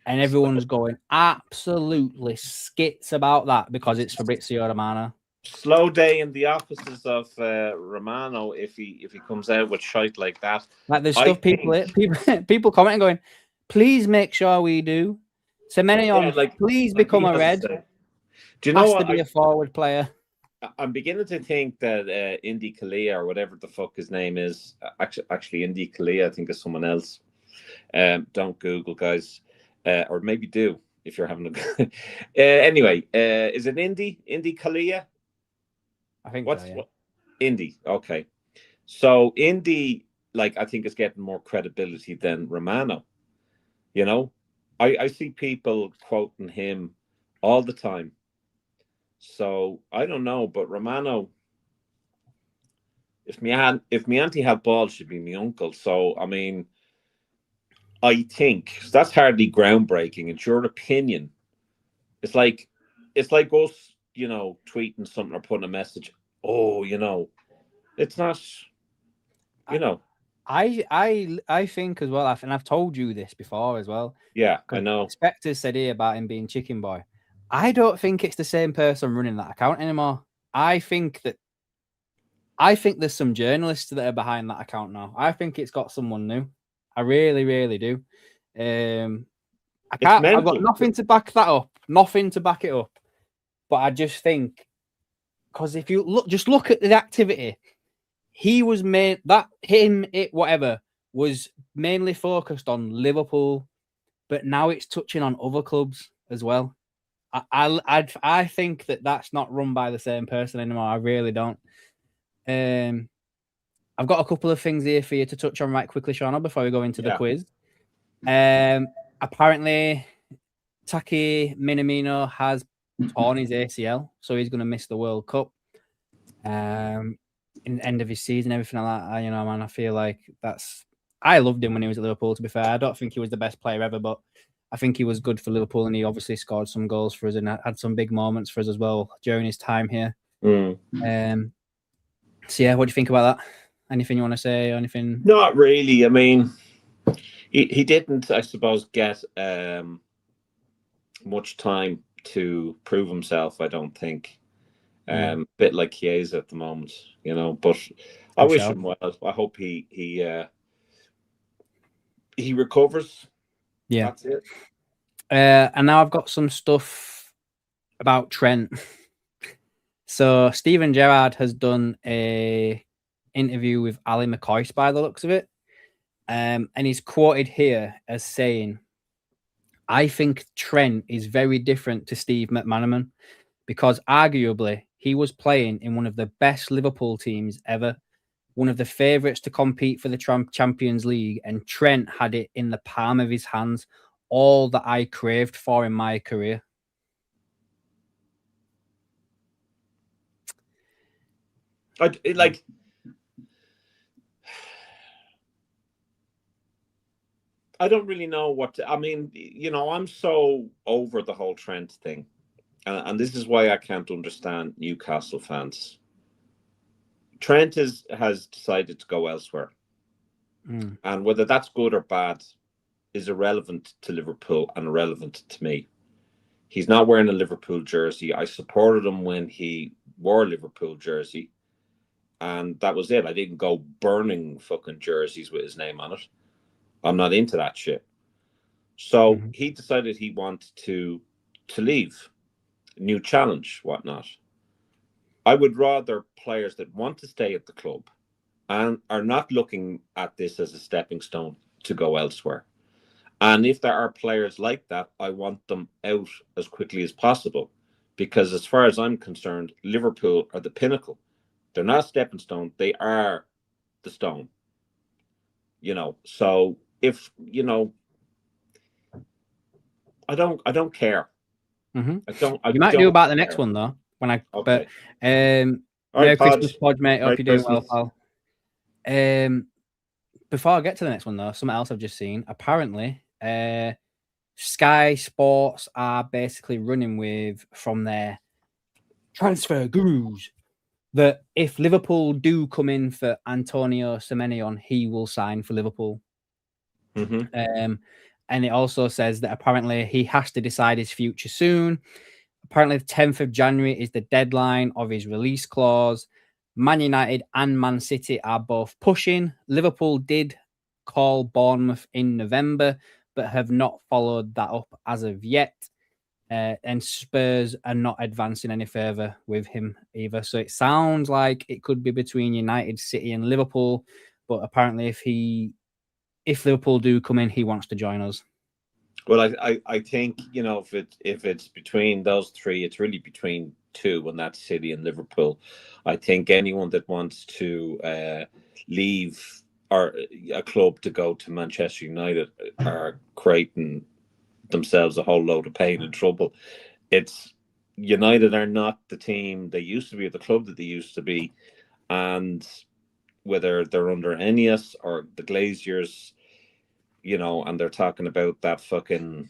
And everyone's going absolutely skits about that because it's Fabrizio Romano. Slow day in the offices of Romano if he comes out with shite like that. Like, there's stuff people commenting going, please make sure we do. Semenion, please become a red. Do you know what? Has to be a forward player. I'm beginning to think that Indy Kalia, or whatever the fuck his name is, actually Indy Kalia, I think is someone else. Don't Google, guys. Or maybe do if you're having a anyway, is it Indy Kalia? I think Indy. Okay. So Indy, like, I think is getting more credibility than Romano. You know, I see people quoting him all the time. So I don't know, but Romano, if me auntie had balls, she'd be my uncle. So I mean, I think that's hardly groundbreaking. It's your opinion. It's like us, you know, tweeting something or putting a message. Oh, you know, it's not, you know. I think as well, and I've told you this before as well. Yeah, I know. Spectre said here about him being Chicken Boy. I don't think it's the same person running that account anymore. I think there's some journalists that are behind that account now. I think it's got someone new. I really, really do. I've got nothing to back that up. Nothing to back it up. But I just think, because if you look at the activity, he was was mainly focused on Liverpool, but now it's touching on other clubs as well. I think that's not run by the same person anymore. I really don't. I've got a couple of things here for you to touch on right quickly, Sean, before we go into the quiz. Apparently, Taki Minamino has torn his ACL, so he's going to miss the World Cup. In the end of his season, everything like that. You know, man, I feel like I loved him when he was at Liverpool, to be fair. I don't think he was the best player ever, but I think he was good for Liverpool, and he obviously scored some goals for us and had some big moments for us as well during his time here. So yeah, what do you think about that? Anything you want to say? Or anything? Not really. I mean, he didn't, I suppose, get much time to prove himself, I don't think. Bit like Chiesa at the moment, but I wish him well. I hope he recovers. Yeah. That's it. And now I've got some stuff about Trent. So Steven Gerrard has done a interview with Ali McCoist by the looks of it. And he's quoted here as saying, I think Trent is very different to Steve McManaman because arguably he was playing in one of the best Liverpool teams ever, one of the favourites to compete for the Champions League, and Trent had it in the palm of his hands, all that I craved for in my career. I don't really know what I mean. I'm so over the whole Trent thing, and this is why I can't understand Newcastle fans. Trent has decided to go elsewhere, and whether that's good or bad is irrelevant to Liverpool and irrelevant to me. He's not wearing a Liverpool jersey. I supported him when he wore a Liverpool jersey, and that was it. I didn't go burning fucking jerseys with his name on it. I'm not into that shit. So he decided he wanted to leave, new challenge, whatnot. I would rather players that want to stay at the club and are not looking at this as a stepping stone to go elsewhere. And if there are players like that, I want them out as quickly as possible. Because as far as I'm concerned, Liverpool are the pinnacle. They're not a stepping stone. They are the stone. So if, I don't care. You might do about the next one though. Okay. Merry Christmas, Podge, mate. Hope you're doing well, pal. Before I get to the next one though, something else I've just seen. Apparently, Sky Sports are basically running from their transfer gurus that if Liverpool do come in for Antonio Semenyo, he will sign for Liverpool. And it also says that apparently he has to decide his future soon. Apparently, the 10th of January is the deadline of his release clause. Man United and Man City are both pushing. Liverpool did call Bournemouth in November, but have not followed that up as of yet. And Spurs are not advancing any further with him either. So it sounds like it could be between United, City, and Liverpool. But apparently, if Liverpool do come in, he wants to join us. Well, I think, if it's between those three, it's really between two, and that's City and Liverpool. I think anyone that wants to leave or a club to go to Manchester United are creating themselves a whole load of pain and trouble. It's United are not the team they used to be, or the club that they used to be, and whether they're under Ineos or the Glaziers, and they're talking about that fucking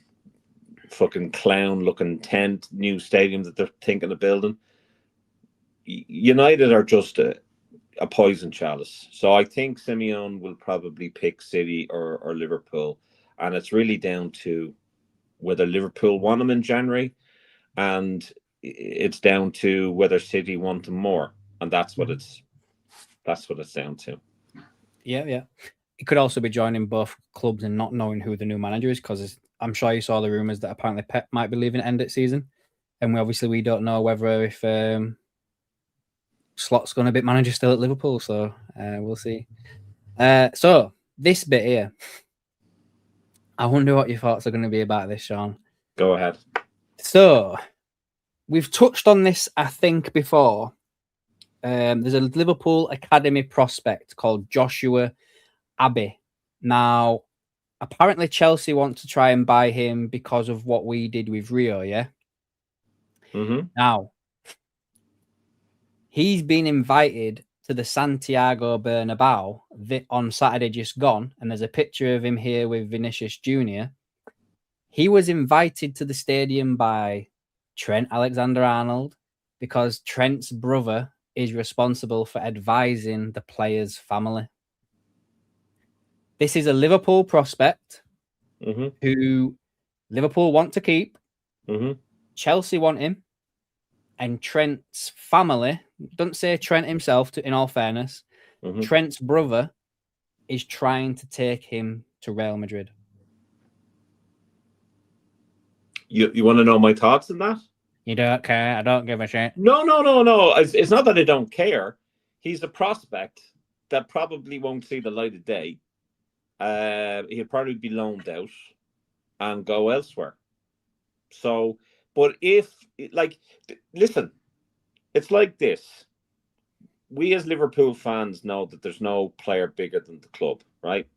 clown-looking tent, new stadium that they're thinking of building. United are just a poison chalice. So I think Simeone will probably pick City or Liverpool, and it's really down to whether Liverpool want him in January, and it's down to whether City want him more, and that's what it's down to. Yeah. It could also be joining both clubs and not knowing who the new manager is, because I'm sure you saw the rumours that apparently Pep might be leaving at end of season. And we don't know whether if Slot's going to be manager still at Liverpool. So we'll see. So this bit here, I wonder what your thoughts are going to be about this, Sean. Go ahead. So we've touched on this, I think, before. There's a Liverpool academy prospect called Joshua Abbey. Now, apparently Chelsea want to try and buy him because of what we did with Rio, yeah? Now, he's been invited to the Santiago Bernabeu on Saturday just gone, and there's a picture of him here with Vinicius Jr. He was invited to the stadium by Trent Alexander-Arnold because Trent's brother is responsible for advising the player's family. This is a Liverpool prospect who Liverpool want to keep. Mhm. Chelsea want him, and Trent's family, don't say Trent himself, in all fairness, Mhm. Trent's brother is trying to take him to Real Madrid. You want to know my thoughts on that? You don't care. I don't give a shit. No. It's not that I don't care. He's a prospect that probably won't see the light of day. He'll probably be loaned out and go elsewhere. So, but listen, it's like this. We as Liverpool fans know that there's no player bigger than the club, right?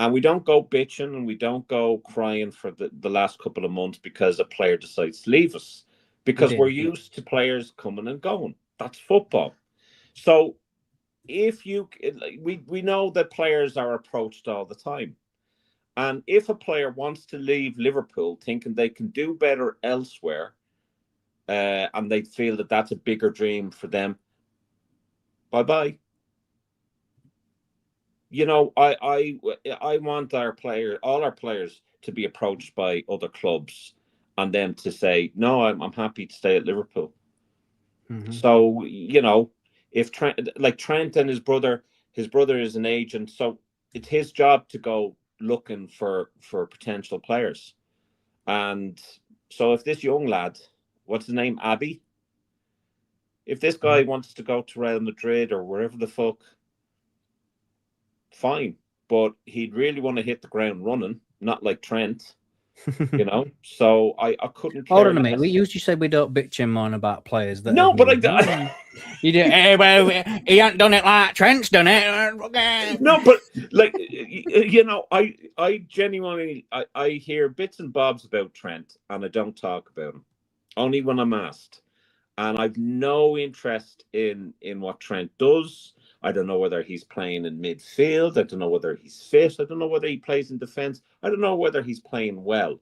And we don't go bitching and we don't go crying for the last couple of months because a player decides to leave us. Because we're used to players coming and going. That's football. So we know that players are approached all the time. And if a player wants to leave Liverpool thinking they can do better elsewhere, and they feel that that's a bigger dream for them, bye-bye. I want all our players to be approached by other clubs and them to say, no, I'm happy to stay at Liverpool. Mm-hmm. So, if Trent and his brother is an agent, so it's his job to go looking for potential players. And so if this young lad, what's his name, Abby? If this guy wants to go to Real Madrid or wherever the fuck, fine. But he'd really want to hit the ground running, not like Trent, So I couldn't care. Hold on a minute. You said we don't bitch him on about players that. No, but you do. Hey, well, he ain't done it like Trent's done it. No, but I genuinely I hear bits and bobs about Trent, and I don't talk about him, only when I'm asked. And I've no interest in what Trent does. I don't know whether he's playing in midfield. I don't know whether he's fit. I don't know whether he plays in defense. I don't know whether he's playing well.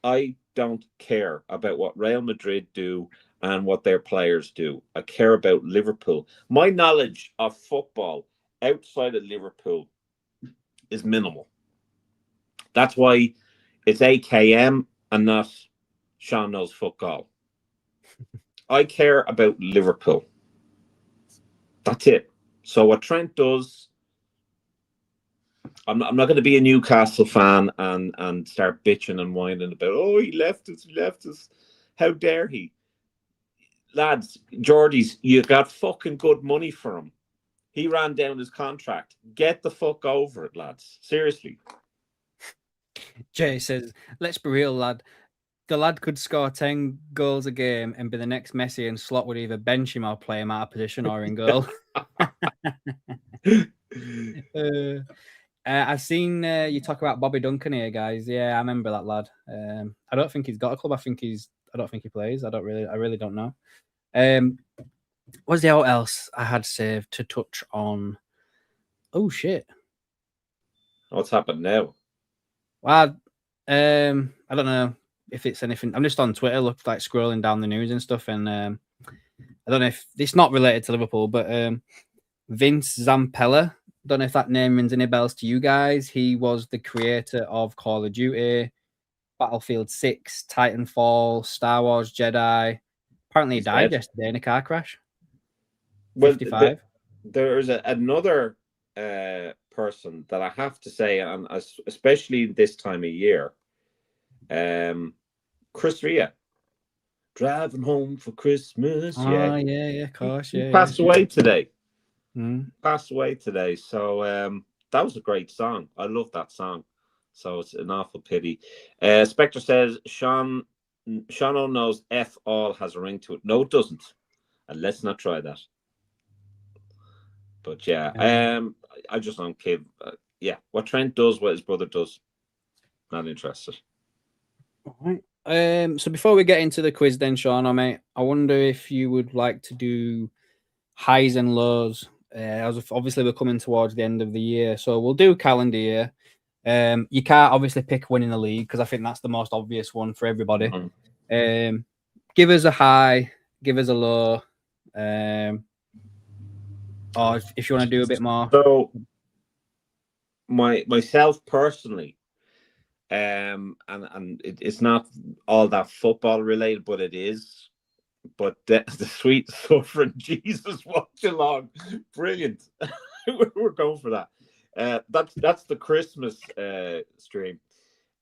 I don't care about what Real Madrid do and what their players do. I care about Liverpool. My knowledge of football outside of Liverpool is minimal. That's why it's AKM and not Sean knows fuck all. I care about Liverpool. That's it. So what Trent does, I'm not going to be a Newcastle fan and start bitching and whining about, oh, he left us. How dare he? Lads, Geordies, you got fucking good money for him. He ran down his contract. Get the fuck over it, lads. Seriously. Jay says, let's be real, lad. The lad could score 10 goals a game and be the next Messi, and Slot would either bench him or play him out of position or in goal. I've seen you talk about Bobby Duncan here, guys. Yeah, I remember that lad. I don't think he's got a club. I don't think he plays. I really don't know. What's the what else I had saved to touch on? Oh shit! What's happened now? Well, I don't know if it's anything. I'm just on Twitter, like scrolling down the news and stuff, and I don't know if it's not related to Liverpool, but Vince Zampella. Don't know if that name rings any bells to you guys. He was the creator of Call of Duty, Battlefield 6, Titanfall, Star Wars Jedi. Apparently, he died yesterday in a car crash. 55. There's another person that I have to say, and especially this time of year, Chris Rea, driving home for Christmas. Oh, yeah, of course. He passed away today. Passed away today. So that was a great song. I love that song. So it's an awful pity. Spectre says Sean knows F all has a ring to it. No, it doesn't. And let's not try that. But yeah, I just don't care. What Trent does, what his brother does, not interested. All right. So before we get into the quiz, then, Sean, mate, I wonder if you would like to do highs and lows. Obviously, we're coming towards the end of the year, so we'll do calendar year. You can't obviously pick winning the league because I think that's the most obvious one for everybody. Mm-hmm. Give us a high, give us a low, or if you want to do a bit more. So, myself personally, and it's not all that football related, but it is. But the sweet suffering Jesus walked along, brilliant. We're going for that. That's the Christmas stream.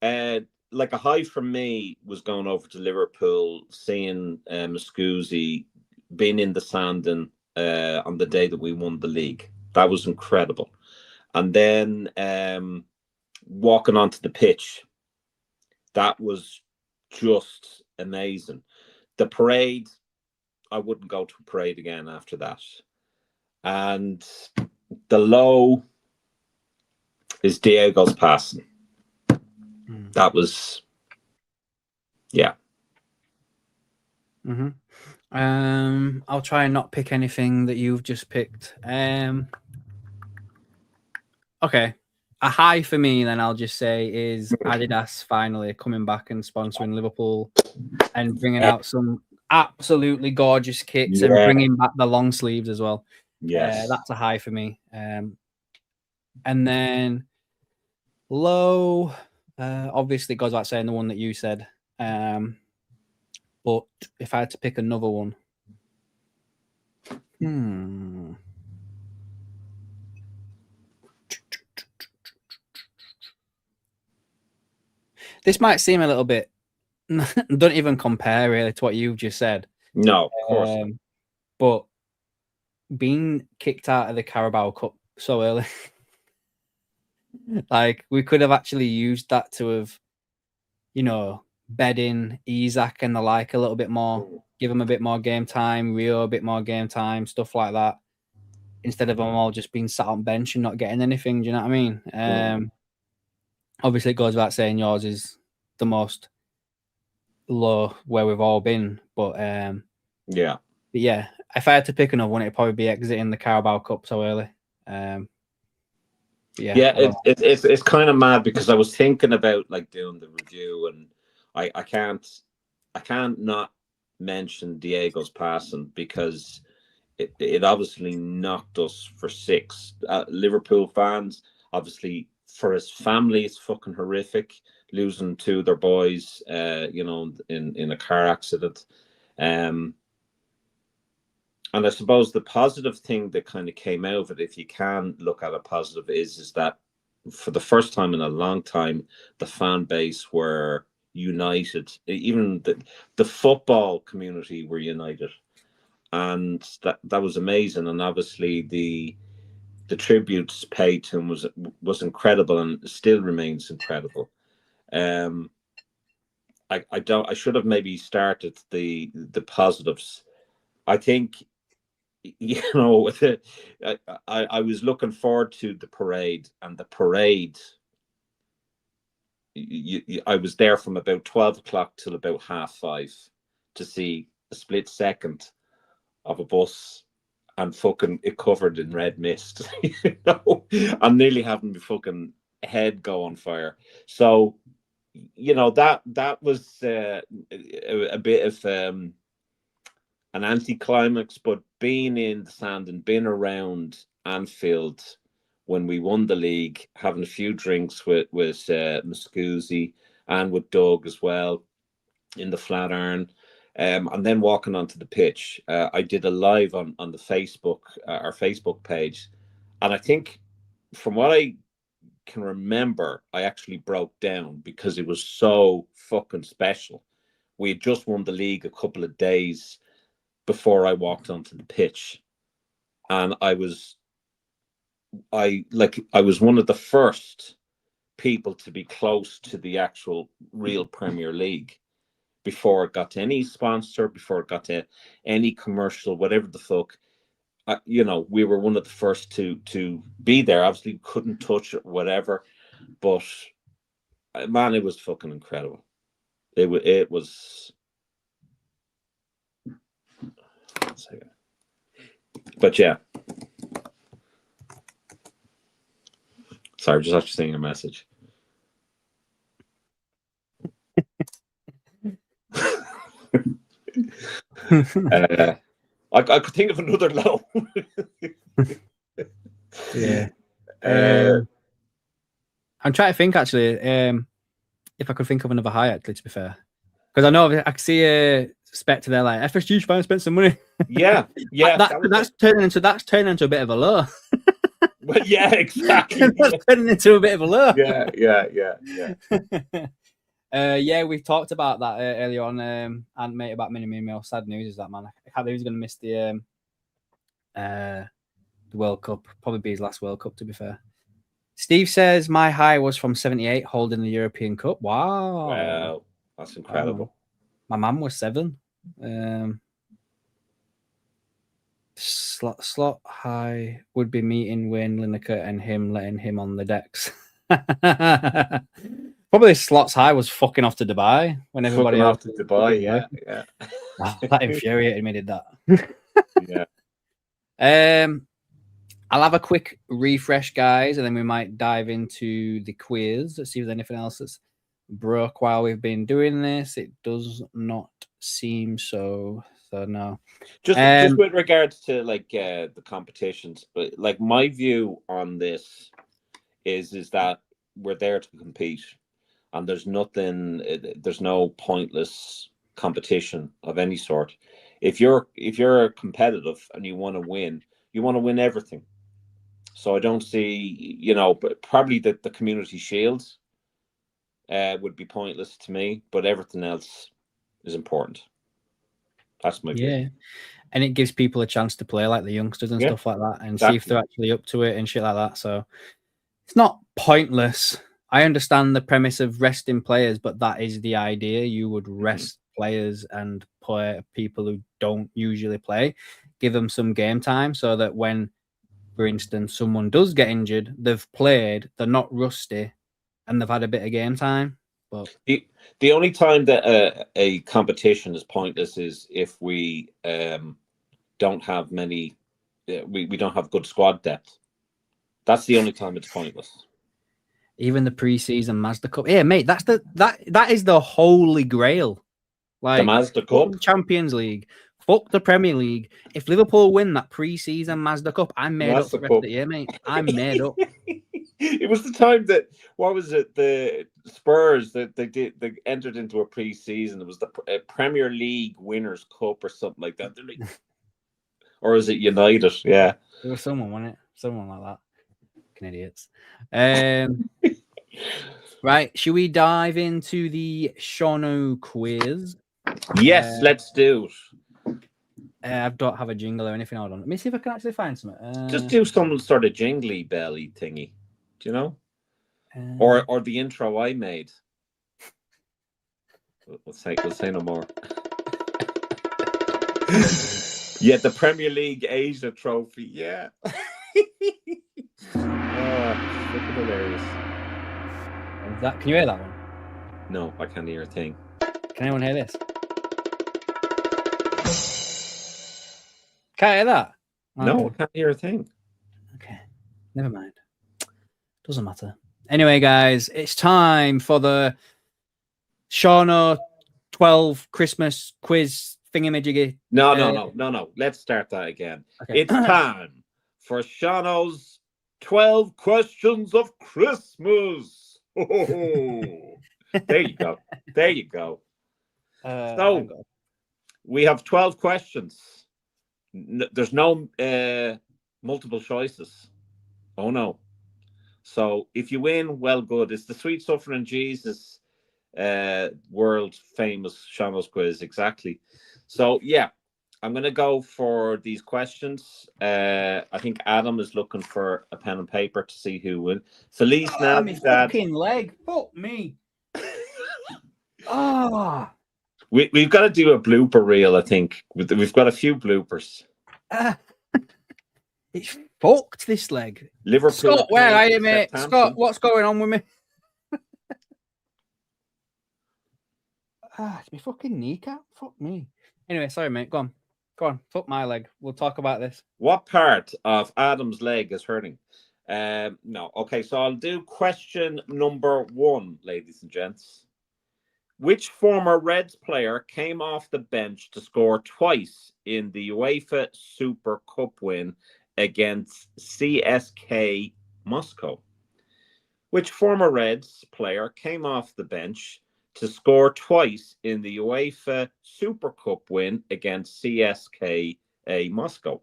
Like a high for me was going over to Liverpool, seeing Muscusi being in the Sandon on the day that we won the league. That was incredible. And then walking onto the pitch, that was just amazing. The parade, I wouldn't go to a parade again after that. And the low is Diego's passing. That was, yeah. I'll try and not pick anything that you've just picked. Okay. A high for me, then I'll just say, is Adidas finally coming back and sponsoring Liverpool and bringing out some absolutely gorgeous kits and bringing back the long sleeves as well. Yes. That's a high for me. And then low, obviously it goes without saying the one that you said. But if I had to pick another one, this might seem a little bit, don't even compare really to what you've just said. No, of course. But being kicked out of the Carabao Cup so early, like we could have actually used that to have, bed in Isak and the like a little bit more, give them a bit more game time, Rio a bit more game time, stuff like that, instead of them all just being sat on bench and not getting anything. Do you know what I mean? Obviously, it goes without saying yours is the most low where we've all been, but yeah, if I had to pick another one, it'd probably be exiting the Carabao Cup so early. It's kind of mad because I was thinking about like doing the review, and I can't not mention Diego's passing because it obviously knocked us for six. Liverpool fans, obviously, for his family, it's fucking horrific losing two of their boys, in a car accident. And I suppose the positive thing that kind of came out of it, if you can look at a positive, is that for the first time in a long time, the fan base were united. Even the football community were united, and that was amazing. And obviously the tributes paid to him was incredible, and still remains incredible. I should have maybe started the positives. I think, I was looking forward to the parade, and the parade, I was there from about 12 o'clock till about 5:30 to see a split second of a bus and fucking it covered in red mist. I'm nearly having my fucking head go on fire. So, that was a bit of an anticlimax, but being in the sand and being around Anfield when we won the league, having a few drinks with Muscusi and with Doug as well in the Flatiron, and then walking onto the pitch. I did a live on the Facebook, our Facebook page, and I think from what I can remember, I actually broke down because it was so fucking special. We had just won the league a couple of days before I walked onto the pitch, and I was one of the first people to be close to the actual real Premier League before it got to any sponsor, before it got to any commercial, whatever the fuck. We were one of the first to be there. Obviously, couldn't touch it, whatever, but man, it was fucking incredible. It was. But yeah. Sorry, just actually seeing a message. I could think of another low. Yeah. I'm trying to think actually. if I could think of another high, actually, to be fair. Because I know I can see a Spectre there, like FSG finally spent some money. Yeah. That's turning into a bit of a low. Well, yeah, exactly. That's turning into a bit of a low. Yeah. We've talked about that earlier on, and mate, about Mini Mail. Sad news is that, man. I can't believe he's going to miss the World Cup. Probably be his last World Cup, to be fair. Steve says my high was from 78, holding the European Cup. Wow, that's incredible. My mum was 7. Slot high would be meeting Wayne Lineker and him letting him on the decks. Probably slots high was fucking off to Dubai when everybody off to Dubai. Yeah. Wow, that infuriated me. Did that? Yeah. I'll have a quick refresh, guys, and then we might dive into the quiz. Let's see if there's anything else that's broke while we've been doing this. It does not seem so. So no. Just with regards to like the competitions, but like my view on this is that we're there to compete, and there's no pointless competition of any sort. If you're competitive and you want to win everything. So I don't see, but probably the community shields would be pointless to me, but everything else is important. That's my view. Yeah. And it gives people a chance to play, like the youngsters and stuff like that, and see if they're actually up to it and shit like that. So it's not pointless. I understand the premise of resting players, but that is the idea. You would rest players and play people who don't usually play, give them some game time so that when, for instance, someone does get injured, they've played, they're not rusty, and they've had a bit of game time. But the only time that a competition is pointless is if we don't have many, we don't have good squad depth. That's the only time it's pointless. Even the preseason Mazda Cup, yeah, mate, that is the holy grail. Like the Mazda Cup, Champions League. Fuck the Premier League. If Liverpool win that pre-season Mazda Cup, I'm made up for the rest of the year, mate. I'm made up. It was the time that, what was it, the Spurs, that they entered into a pre-season. It was the Premier League Winners' Cup or something like that. Or is it United? Yeah. There was someone, wasn't it? Someone like that. Fucking idiots. Right, should we dive into the Shauno quiz? Yes, let's do it. I don't have a jingle or anything. Hold on. Let me see if I can actually find something. Just do some sort of jingly belly thingy. Do you know? Or the intro I made. We'll say no more. Yeah, the Premier League Asia Trophy. Yeah. Fucking hilarious. Can you hear that one? No, I can't hear a thing. Can anyone hear this? Can't hear that? No, I can't hear a thing. Okay, never mind. Doesn't matter. Anyway, guys, it's time for the Shauno 12 Christmas quiz thingamajiggy. No. Let's start that again. Okay. It's time for Shauno's 12 questions of Christmas. There you go. So we have 12 questions. There's no multiple choices. Oh no. So if you win, well, good. It's the Sweet Suffering Jesus world famous Shauno's quiz. Exactly. So yeah, I'm going to go for these questions. I think Adam is looking for a pen and paper to see who wins. Feliz Navidad. Fucking leg. Fuck me. We've got to do a blooper reel, I think. We've got a few bloopers. It's fucked, this leg. Liverpool. Scott, where are you, mate? Scott, what's going on with me? It's my fucking kneecap. Fuck me. Anyway, sorry, mate. Go on. Fuck my leg. We'll talk about this. What part of Adam's leg is hurting? No. Okay, so I'll do question number 1, ladies and gents. Which former Reds player came off the bench to score twice in the UEFA Super Cup win against CSKA Moscow? Which former Reds player came off the bench to score twice in the UEFA Super Cup win against CSKA Moscow?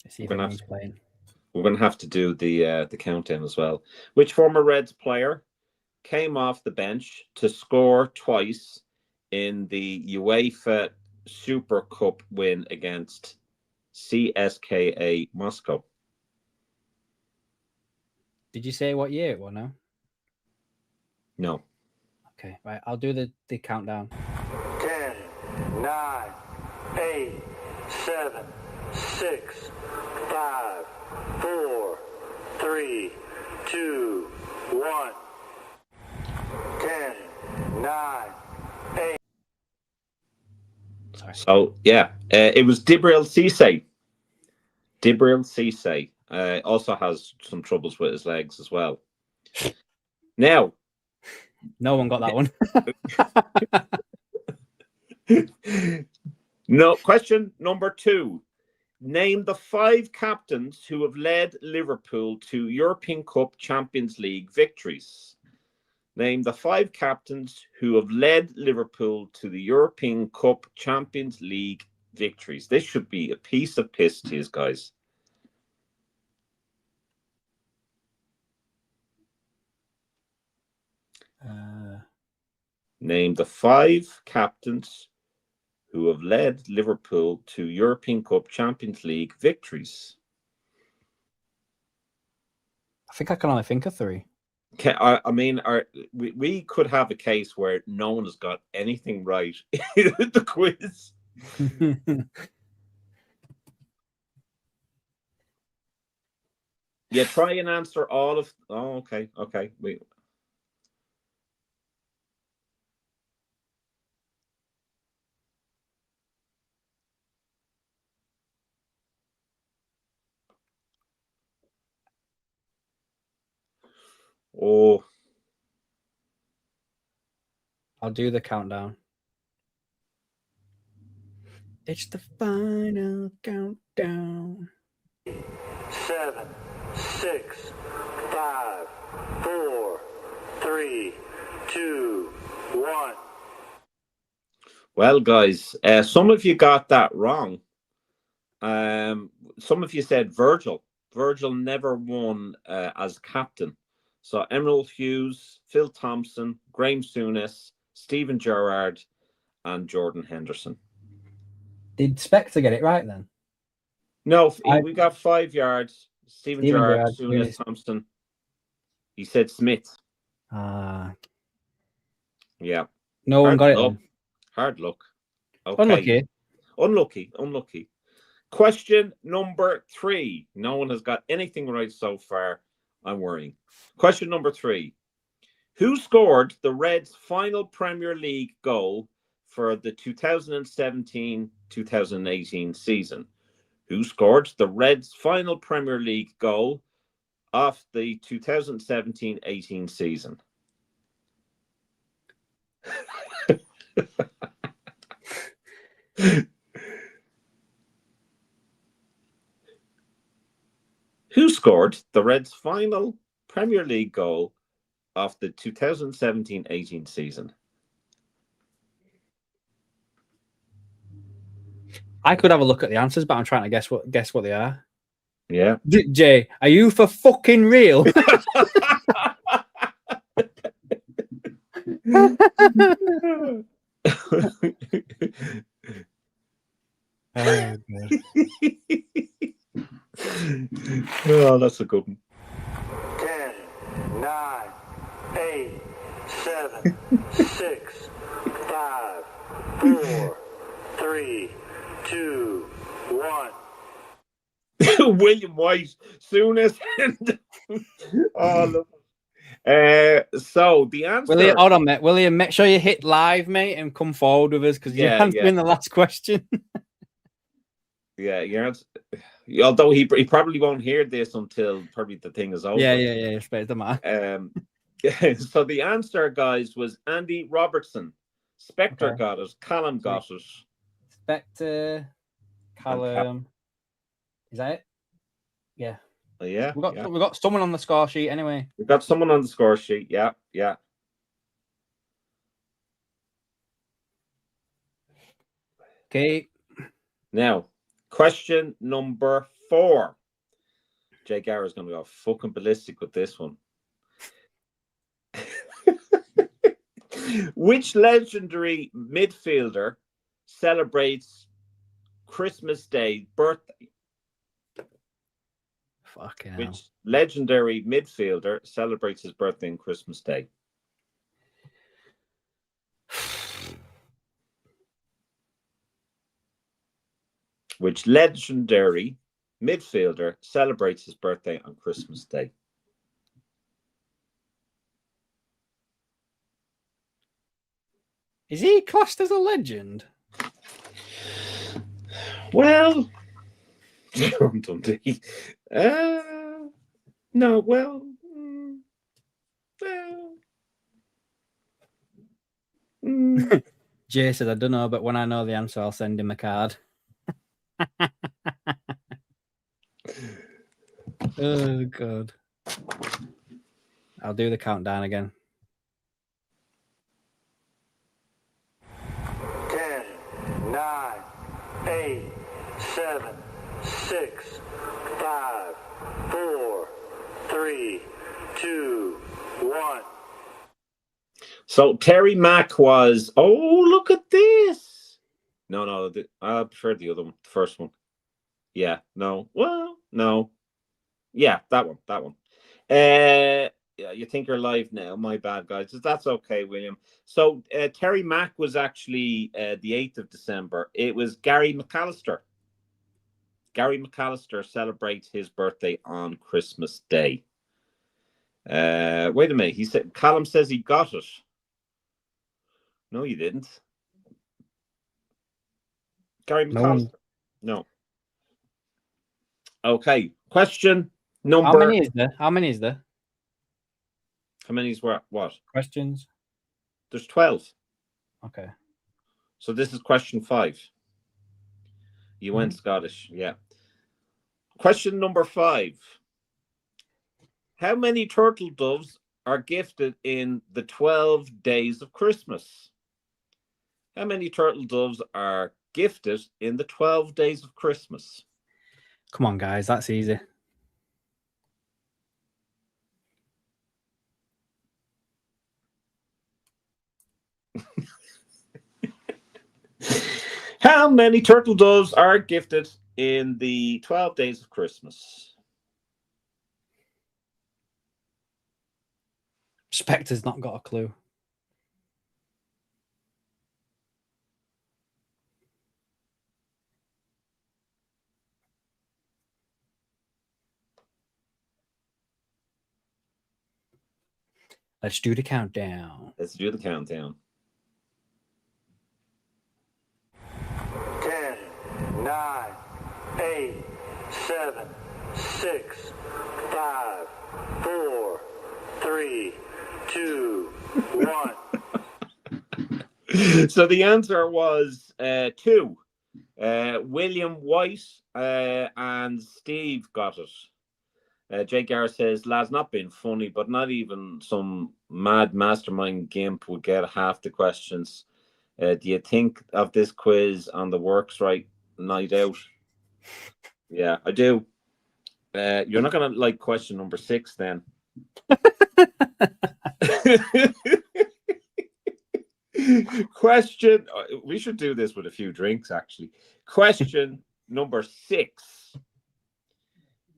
Let's see if anyone's We're playing. going to have to do the countdown as well. Which former Reds player came off the bench to score twice in the UEFA Super Cup win against CSKA Moscow? Did you say what year it was now? No. Okay, right. I'll do the countdown. 10, 9, 8, 7, 6, 5, 4, 3, 2, 1. 10, 9, 8. Sorry. So, yeah, it was Djibril Cissé. Djibril Cissé also has some troubles with his legs as well. Now, no one got that one. No, question number 2. Name the 5 captains who have led Liverpool to European Cup Champions League victories. Name the 5 captains who have led Liverpool to the European Cup Champions League victories. This should be a piece of piss to you guys. Name the 5 captains who have led Liverpool to European Cup Champions League victories. I think I can only think of 3. I mean, we could have a case where no one has got anything right in the quiz. Yeah, try and answer all of. Oh, okay. Wait. Oh, I'll do the countdown. It's the final countdown. 7, 6, 5, 4, 3, 2, 1. well, guys, some of you got that wrong. Some of you said Virgil. Virgil never won as captain. So Emerald Hughes, Phil Thompson, Graham Souness, Stephen Gerrard, and Jordan Henderson. Did Spectre get it right then? No, we got 5 yards. Stephen Gerrard, Souness, Thompson. He said Smith. Yeah. No one got it. Hard luck. Okay. Unlucky. Question number 3. No one has got anything right so far. I'm worrying. Question number 3. Who scored the Reds' final Premier League goal for the 2017-2018 season? Who scored the Reds' final Premier League goal of the 2017-18 season? Who scored the Reds' final Premier League goal of the 2017-18 season? I could have a look at the answers, but I'm trying to guess what they are. Yeah. Jay, are you for fucking real? Oh, oh, that's a good one. 10, 9, 8, 7, 6, 5, 4, 3, 2, 1. William White, Souness. Oh, look. So the answer. William, hold on, mate. William, make sure you hit live, mate, and come forward with us because you're answering the last question. Yeah, you're although he probably won't hear this until probably the thing is over. Yeah. It doesn't matter. So the answer, guys, was Andy Robertson. Spectre got it. Callum got it. Spectre, Callum. Is that it? Yeah. Yeah. We got someone on the score sheet anyway. We've got someone on the score sheet. Yeah. Okay. Now, question number 4. Jay Garrett's going to go fucking ballistic with this one. Which legendary midfielder celebrates Christmas Day birthday? Fucking hell. Which legendary midfielder celebrates his birthday on Christmas Day? Which legendary midfielder celebrates his birthday on Christmas Day? Is he classed as a legend? Well, John Dundee. No, well, Jay said, I don't know, but when I know the answer, I'll send him a card. Oh, God. I'll do the countdown again. 10, 9, 8, 7, 6, 5, 4, 3, 2, 1. So Terry Mack was. Oh, look at this! No, I prefer the other one, the first one. Yeah, no. Well, no. Yeah, that one. Yeah, you think you're live now. My bad, guys. That's okay, William. So Terry Mack was actually the 8th of December. It was Gary McAllister. Gary McAllister celebrates his birthday on Christmas Day. Wait a minute. He said Callum says he got it. No, you didn't. Gary McAllister. No. Okay. Question number. How many is there? How many is what? Questions? There's 12. Okay. So this is question 5. You went Scottish. Yeah. Question number 5. How many turtle doves are gifted in the 12 days of Christmas? How many turtle doves are gifted in the 12 days of Christmas? Come on, guys. That's easy. How many turtle doves are gifted in the 12 days of Christmas? Spectre's not got a clue. Let's do the countdown. Let's do the countdown. 10, 9, 8, 7, 6, 5, 4, 3, 2, 1. So the answer was 2. William White and Steve got it. Jay Garrett says, lads, not being funny, but not even some mad mastermind gimp would get half the questions. Do you think of this quiz on the Works Right night out? Yeah, I do. You're not going to like question number 6 then. Question. We should do this with a few drinks, actually. Question number 6.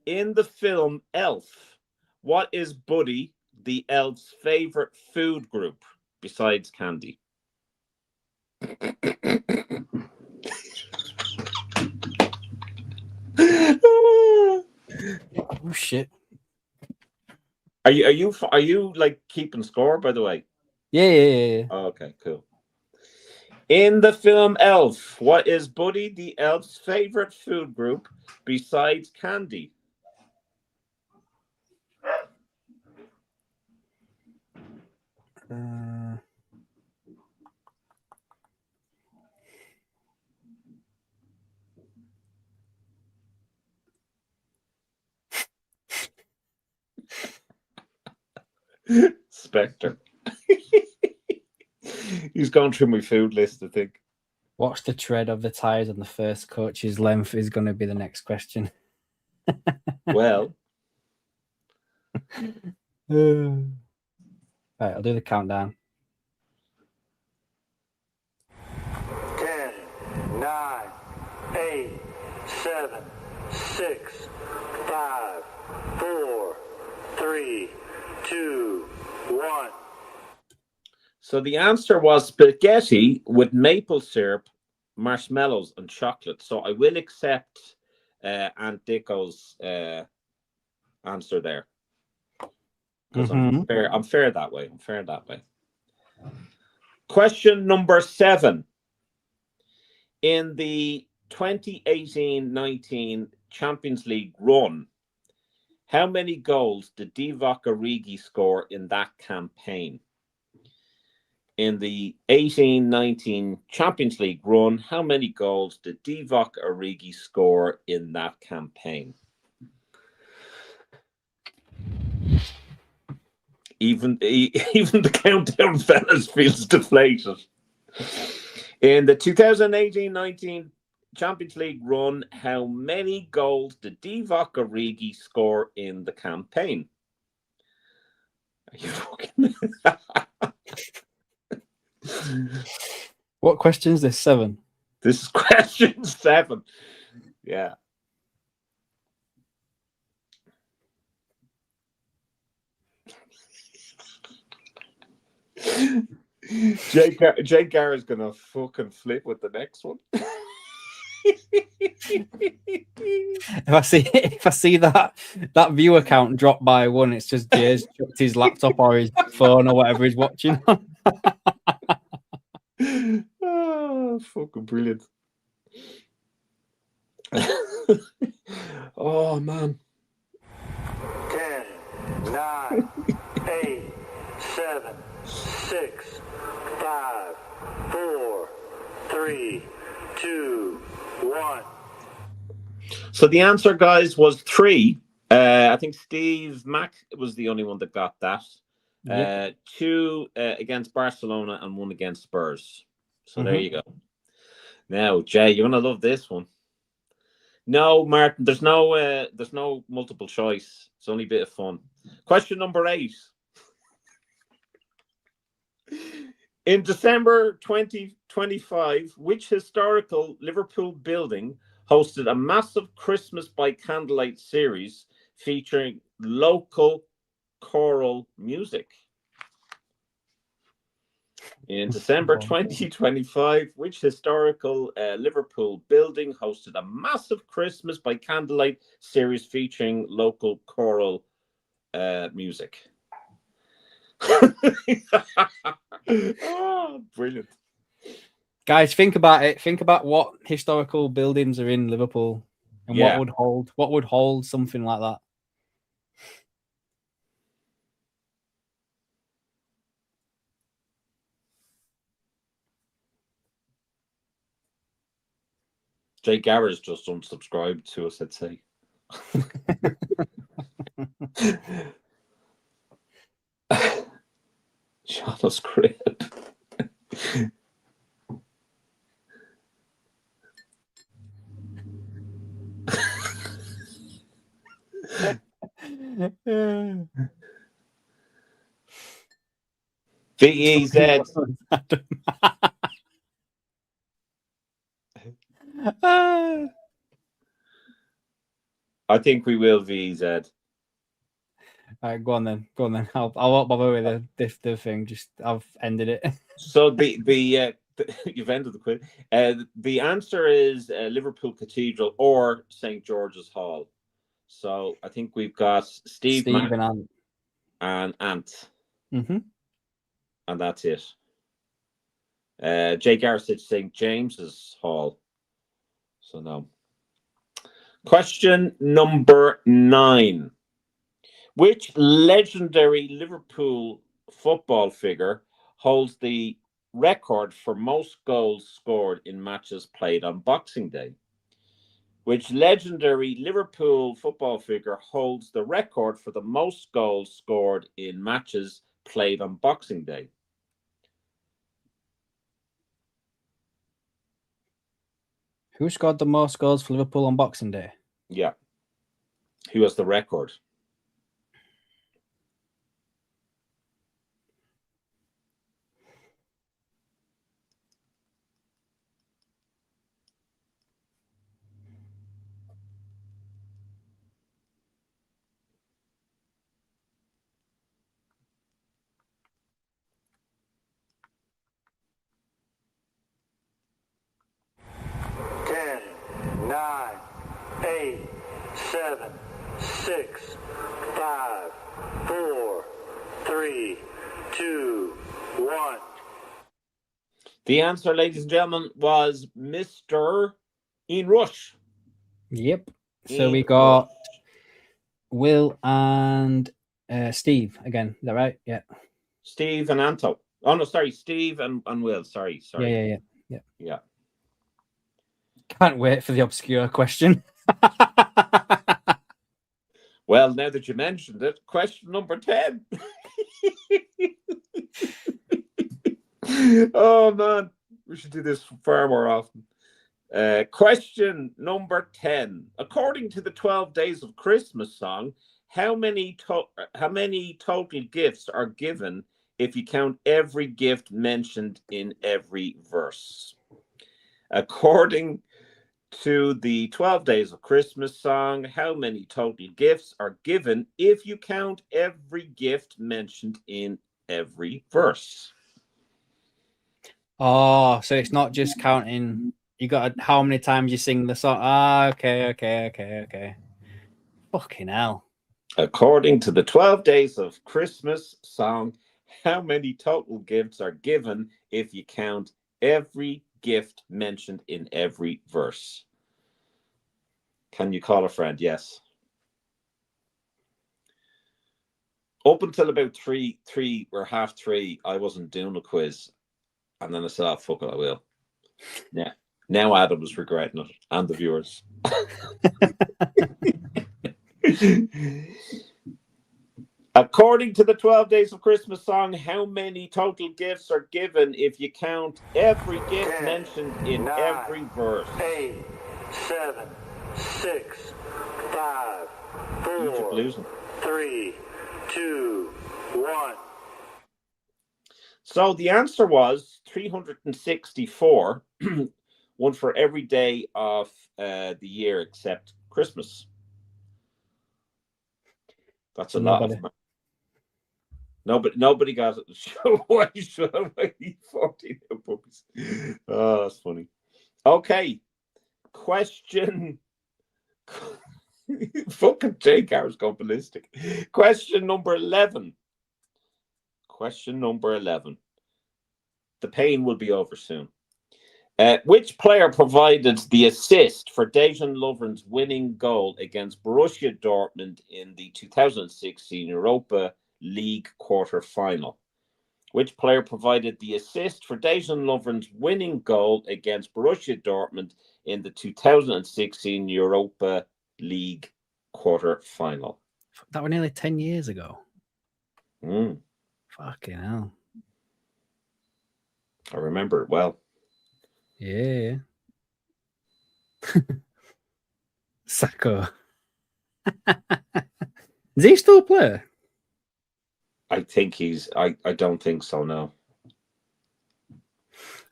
In the film Elf, what is Buddy the elf's favorite food group besides candy? Oh shit! Are you like keeping score, by the way? Yeah. Oh, okay, cool. In the film Elf, what is Buddy the elf's favorite food group besides candy? Spectre. He's gone through my food list, I think. What's the tread of the tires on the first coach's length is going to be the next question. Well, Right, I'll do the countdown. 10, 9, 8, 7, 6, 5, 4, 3, 2, 1. so the answer was spaghetti with maple syrup, marshmallows, and chocolate. So I will accept Aunt Dicko's answer there. Because I'm fair that way. I'm fair that way. Question number 7. In the 2018-19 Champions League run, how many goals did Divock Origi score in that campaign? In the 18-19 Champions League run, how many goals did Divock Origi score in that campaign? Even the countdown fellas feels deflated. In the 2018-19 Champions League run, how many goals did Divock Origi score in the campaign? Are you fucking... What question is this? 7? This is question 7. Yeah. Jake Garrett's gonna fucking flip with the next one. If I see that viewer count drop by 1, it's just Jay's chucked his laptop or his phone or whatever he's watching. Oh, fucking brilliant. Oh man. 10, 9, 8, 7, 6, 5, 4, 3, 2, 1. So the answer, guys, was 3. I think Steve Mack was the only one that got that. Yep. 2 against Barcelona and 1 against Spurs. So there you go. Now, Jay, you're gonna love this one. No, Martin, there's no multiple choice. It's only a bit of fun. Question number 8. In December 2025, which historical Liverpool building hosted a massive Christmas by Candlelight series featuring local choral music? In December 2025, which historical Liverpool building hosted a massive Christmas by Candlelight series featuring local choral music? Oh, brilliant. Guys, think about it. Think about what historical buildings are in Liverpool and what would hold something like that. Jay Garrett's just unsubscribed to us, I'd say. Shaw's great. VEZ. I think we will VEZ. All right, go on then. I won't bother with the thing. Just I've ended it. So you've ended the quiz. The answer is Liverpool Cathedral or St. George's Hall. So I think we've got Steve and Ant. And Ant. Mm-hmm. And that's it. Jay Garrett said St. James's Hall. So no. Question number 9. Which legendary Liverpool football figure holds the record for most goals scored in matches played on Boxing Day? Which legendary Liverpool football figure holds the record for the most goals scored in matches played on Boxing Day? Who scored the most goals for Liverpool on Boxing Day? Yeah. Who has the record? Ten, 9, 8, 7, 6, 5, 4, 3, 2, 1. The answer, ladies and gentlemen, was Mr. Ian Rush. Yep. So Ian we got Rush. Will and Steve again. Is that right? Yeah. Steve and Anto. Oh, no, sorry. Steve and Will. Sorry. Yeah. Can't wait for the obscure question. Well, now that you mentioned it, question number 10. Oh, man. We should do this far more often. Question number 10. According to the 12 Days of Christmas song, how many total gifts are given if you count every gift mentioned in every verse? According to the 12 Days of Christmas song, how many total gifts are given if you count every gift mentioned in every verse? Oh, so it's not just counting. You got how many times you sing the song. Okay. Fucking hell. According to the 12 Days of Christmas song, how many total gifts are given if you count every gift mentioned in every verse? Can you call a friend? Yes. Up until about three or half three, I wasn't doing a quiz. And then I said, oh, fuck it, I will. Yeah. Now Adam was regretting it, and the viewers. According to the 12 Days of Christmas song, how many total gifts are given if you count every gift 10, mentioned in 9, every verse? 8, 7, 6, 5, Egypt 4, losing. 3, 2, 1. So the answer was 364, one for every day of the year except Christmas. That's a lot of money. Nobody got it. Show why 14 puppies. Oh, that's funny. Okay. Question. Fucking J Car's gone ballistic. Question number 11. The pain will be over soon. Which player provided the assist for Dejan Lovren's winning goal against Borussia Dortmund in the 2016 Europa League quarter-final? Which player provided the assist for Dejan Lovren's winning goal against Borussia Dortmund in the 2016 Europa League quarter-final? That was nearly 10 years ago. Fucking hell. I remember it well. Yeah. Sacco. Does he still play? I think I don't think so, no.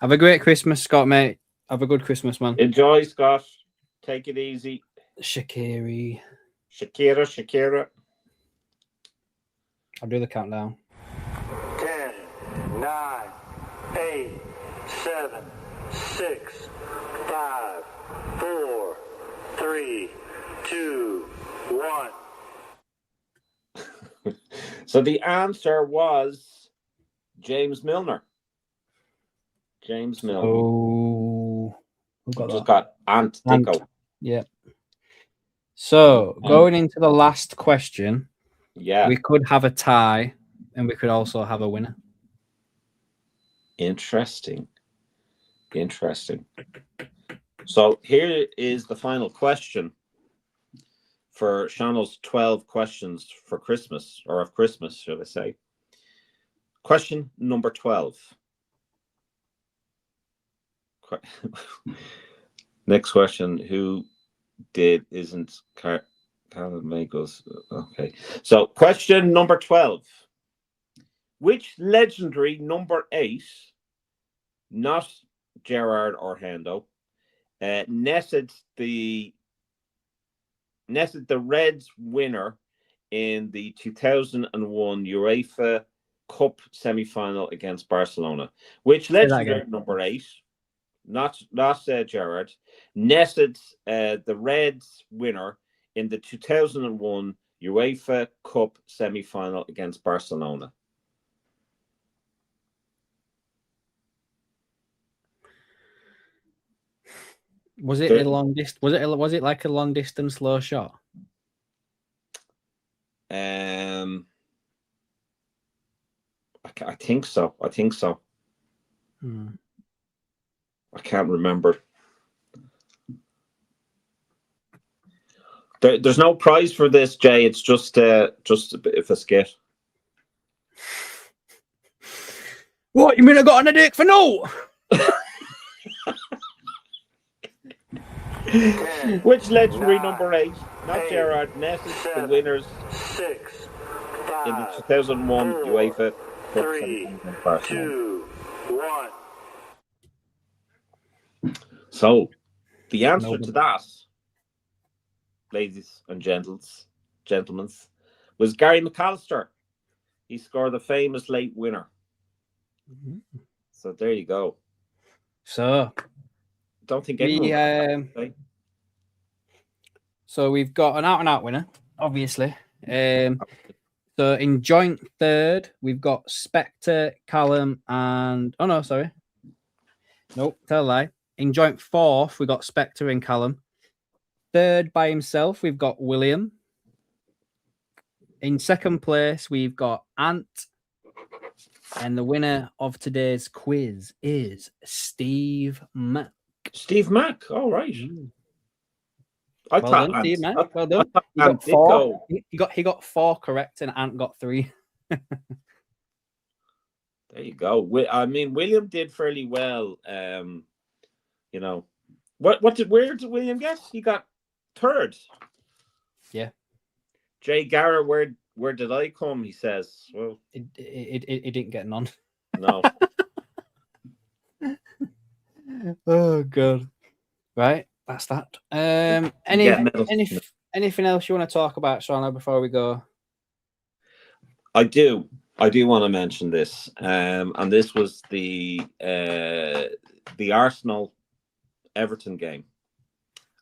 Have a great Christmas, Scott, mate. Have a good Christmas, man. Enjoy, Scott. Take it easy. Shakira. I'll do the countdown. 10, 9, 8, 7, 6, 5, 4, 3, 2, 1. So the answer was James Milner. Oh, who got Just that? got Antico. Yeah. So going into the last question, Yeah. we could have a tie, and we could also have a winner. Interesting. So here is the final question for Shannel's 12 questions for Christmas, or of Christmas, should I say. Question number 12. Next question. Who did isn't Carl Magos? Okay. So question number 12. Which legendary number 8, not Gerard or Hendo, netted the Reds winner in the 2001 UEFA Cup semi-final against Barcelona? Which legendary number 8, not Gerard, netted the Reds winner in the 2001 UEFA Cup semi-final against Barcelona? Was it a long distance? Was it like a long distance low shot? I think so. I can't remember. There's no prize for this, Jay. It's just a bit of a skit. What, you mean I got an headache for no? Which legendary number 8, not Gerard, netted the winners 6, 5, in the 2001 UEFA Cup 3, 2, 1. So, the answer to that, ladies and gentlemen, was Gary McAllister. He scored the famous late winner. So there you go. So, don't think anyone. So we've got an out-and-out winner, obviously. So in joint third, we've got Spectre, Callum, and tell a lie. In joint fourth, we got Spectre and Callum. Third by himself, we've got William. In second place, we've got Ant. And the winner of today's quiz is Steve Mack. Steve Mack, all right. Well done, Steve Mack. Well done. He got 4. He got 4 correct, and Ant got 3. There you go. I mean, William did fairly well. You know, where did William get? He got 3rd. Yeah. Jay Garrett, where did I come? He says. Well, it didn't get none. No. Oh god. Right, that's that. Anything else you want to talk about, Shauna, before we go? I do want to mention this. And this was the Arsenal Everton game.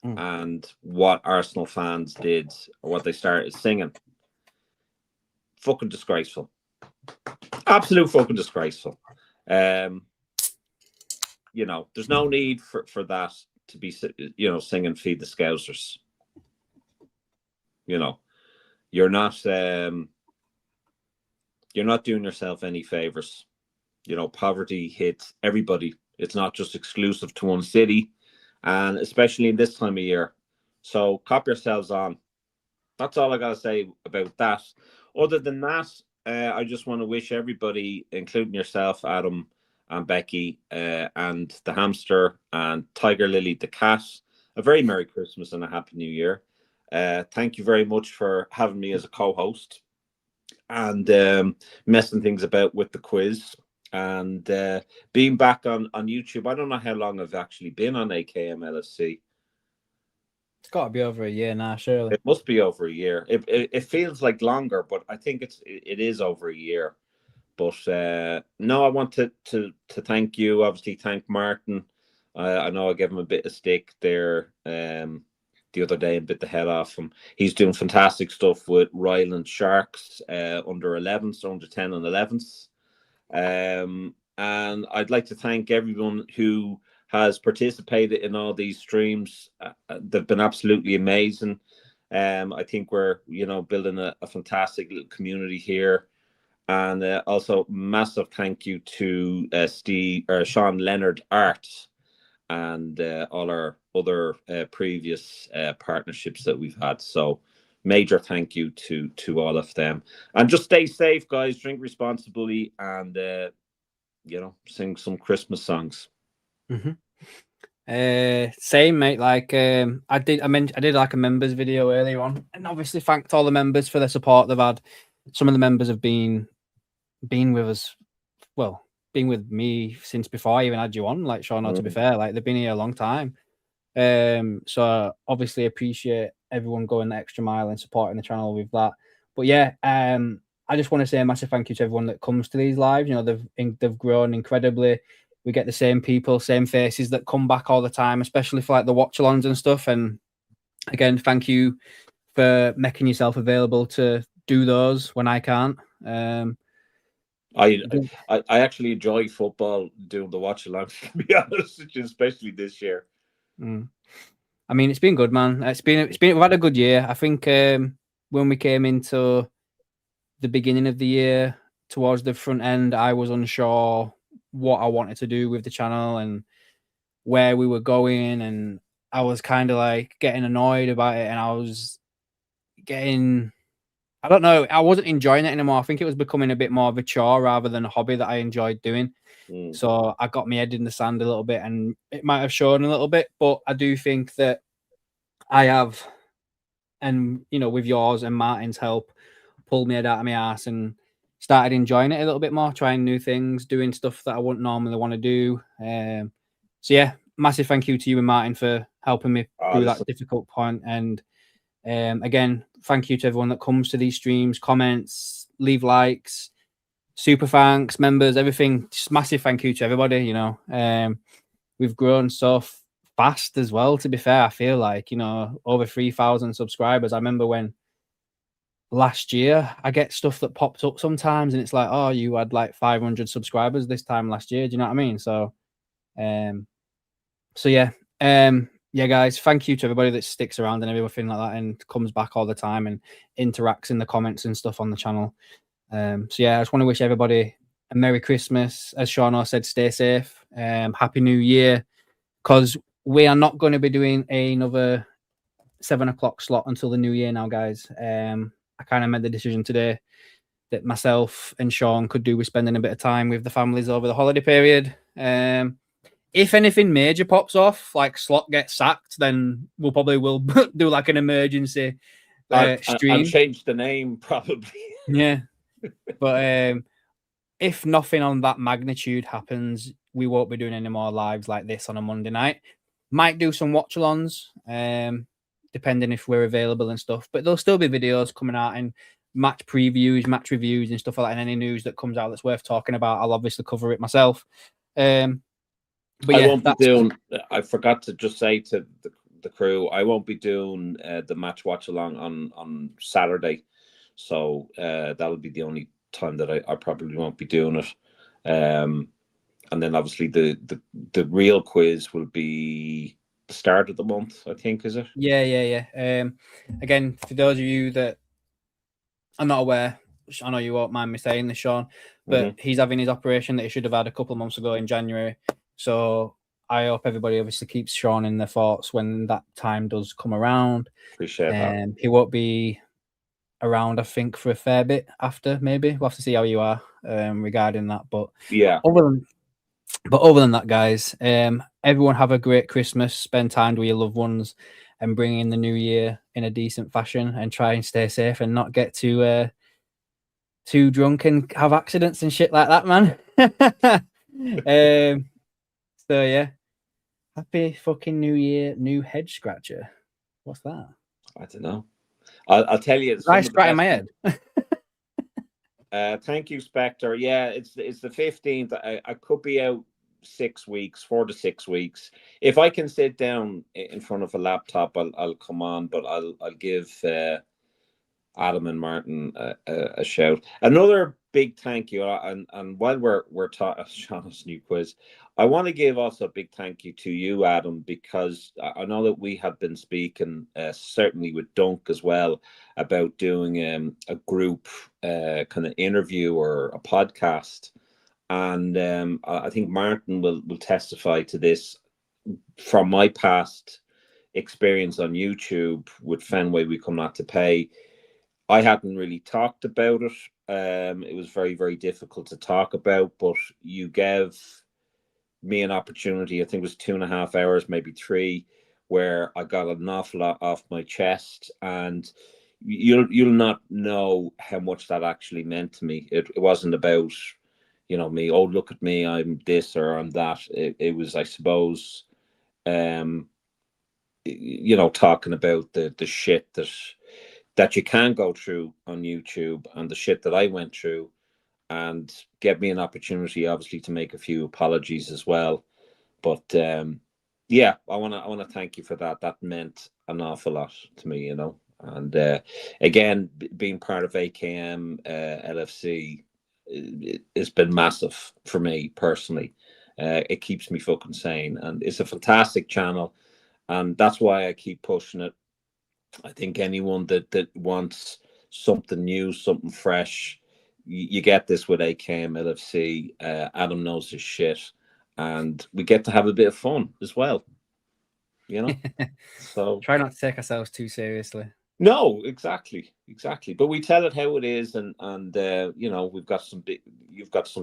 And what Arsenal fans did, or what they started singing. Fucking disgraceful. Absolute fucking disgraceful. You know, there's no need for that to be, singing Feed the Scousers. You know, you're not doing yourself any favors. You know, poverty hits everybody. It's not just exclusive to one city, and especially in this time of year. So cop yourselves on. That's all I gotta say about that. Other than that, I just want to wish everybody, including yourself, Adam and Becky, and the hamster and Tiger Lily the cat, a very Merry Christmas and a Happy New Year. Thank you very much for having me as a co-host and messing things about with the quiz and being back on YouTube. I don't know how long I've actually been on AKM LFC. It's got to be over a year now, surely. It must be over a year. It feels like longer, but I think it is over a year. But no, I want to thank you. Obviously, thank Martin. I know I gave him a bit of stick there the other day and bit the head off him. He's doing fantastic stuff with Ryland Sharks under 11s, under 10 and 11s. And I'd like to thank everyone who has participated in all these streams. They've been absolutely amazing. I think we're, building a fantastic little community here. And also massive thank you to Sean Leonard Art and all our other previous partnerships that we've had. So major thank you to all of them. And just stay safe, guys. Drink responsibly, and sing some Christmas songs. Mm-hmm. Same, mate. Like I did like a members video earlier on, and obviously thanked all the members for the support they've had. Some of the members have been with us, well, been with me since before I even had you on. Like Sean, to be fair, like they've been here a long time. So I obviously appreciate everyone going the extra mile and supporting the channel with that. But yeah, I just want to say a massive thank you to everyone that comes to these lives. You know, they've grown incredibly. We get the same people, same faces that come back all the time, especially for like the watch-alongs and stuff. And again, thank you for making yourself available to do those when I can't. I actually enjoy football, doing the watch-alongs, to be honest, especially this year. I mean, it's been good, man. We've had a good year. I think when we came into the beginning of the year, towards the front end, I was unsure what I wanted to do with the channel and where we were going, and I was kind of like getting annoyed about it, and I was I don't know, I wasn't enjoying it anymore. I think it was becoming a bit more of a chore rather than a hobby that I enjoyed doing. So I got my head in the sand a little bit, and it might have shown a little bit, but I do think that I have, and with yours and Martin's help, pulled my head out of my ass and started enjoying it a little bit more, trying new things, doing stuff that I wouldn't normally want to do. So yeah, massive thank you to you and Martin for helping me through that difficult point. And again, thank you to everyone that comes to these streams, comments, leave likes, super thanks, members, everything. Just massive thank you to everybody. We've grown so fast as well, to be fair. I feel like, over 3,000 subscribers. I remember when last year I get stuff that pops up sometimes and it's like, oh, you had like 500 subscribers this time last year. Do you know what I mean? So yeah, guys, thank you to everybody that sticks around and everything like that and comes back all the time and interacts in the comments and stuff on the channel. So yeah, I just want to wish everybody a Merry Christmas. As Sean said, stay safe. Happy New Year, because we are not going to be doing another 7 o'clock slot until the new year now, guys. I kind of made the decision today that myself and Sean could do with spending a bit of time with the families over the holiday period. If anything major pops off, like Slot gets sacked, then we'll probably do like an emergency stream. I'll change the name probably. Yeah. But if nothing on that magnitude happens, we won't be doing any more lives like this on a Monday night. Might do some watch-alongs, depending if we're available and stuff. But there'll still be videos coming out and match previews, match reviews and stuff like that. And any news that comes out that's worth talking about, I'll obviously cover it myself. But yeah, I forgot to just say to the crew, I won't be doing the match watch along on Saturday, so that'll be the only time that I probably won't be doing it. And then obviously the real quiz will be the start of the month, I think, is it? Yeah. Again, for those of you that are not aware, I know you won't mind me saying this, Sean, but he's having his operation that he should have had a couple of months ago in January. So I hope everybody obviously keeps Sean in their thoughts when that time does come around. Appreciate that. He won't be around, I think, for a fair bit after, maybe. We'll have to see how you are regarding that. But yeah. Other than that, guys, everyone have a great Christmas. Spend time with your loved ones and bring in the new year in a decent fashion and try and stay safe and not get too drunk and have accidents and shit like that, man. So yeah, happy fucking new year, new head scratcher. What's that? I don't know. I'll tell you. I scratching my head. Thank you, Spectre. Yeah, it's the 15th. I could be out 6 weeks, 4 to 6 weeks. If I can sit down in front of a laptop, I'll come on. But I'll give Adam and Martin a shout. Another big thank you, and while we're talking Sean's new quiz, I want to give also a big thank you to you, Adam, because I know that we have been speaking certainly with Dunk as well about doing a group kind of interview or a podcast, and I think Martin will testify to this. from my past experience on YouTube with Fenway We Come Not to Pay, I hadn't really talked about it. It was very, very difficult to talk about, but you gave me an opportunity. I think it was 2.5 hours, maybe 3, where I got an awful lot off my chest, and you'll not know how much that actually meant to me. It wasn't about, me, oh, look at me, I'm this or I'm that. It was, I suppose, talking about the shit that you can go through on YouTube and the shit that I went through, and get me an opportunity, obviously, to make a few apologies as well. But yeah, I want to thank you for that. That meant an awful lot to me, And again, being part of AKM LFC, it's been massive for me personally. It keeps me fucking sane, and it's a fantastic channel, and that's why I keep pushing it. I think anyone that wants something new, something fresh, you get this with AKM LFC. Adam knows his shit, and we get to have a bit of fun as well. So try not to take ourselves too seriously. No, exactly. But we tell it how it is, and you've got some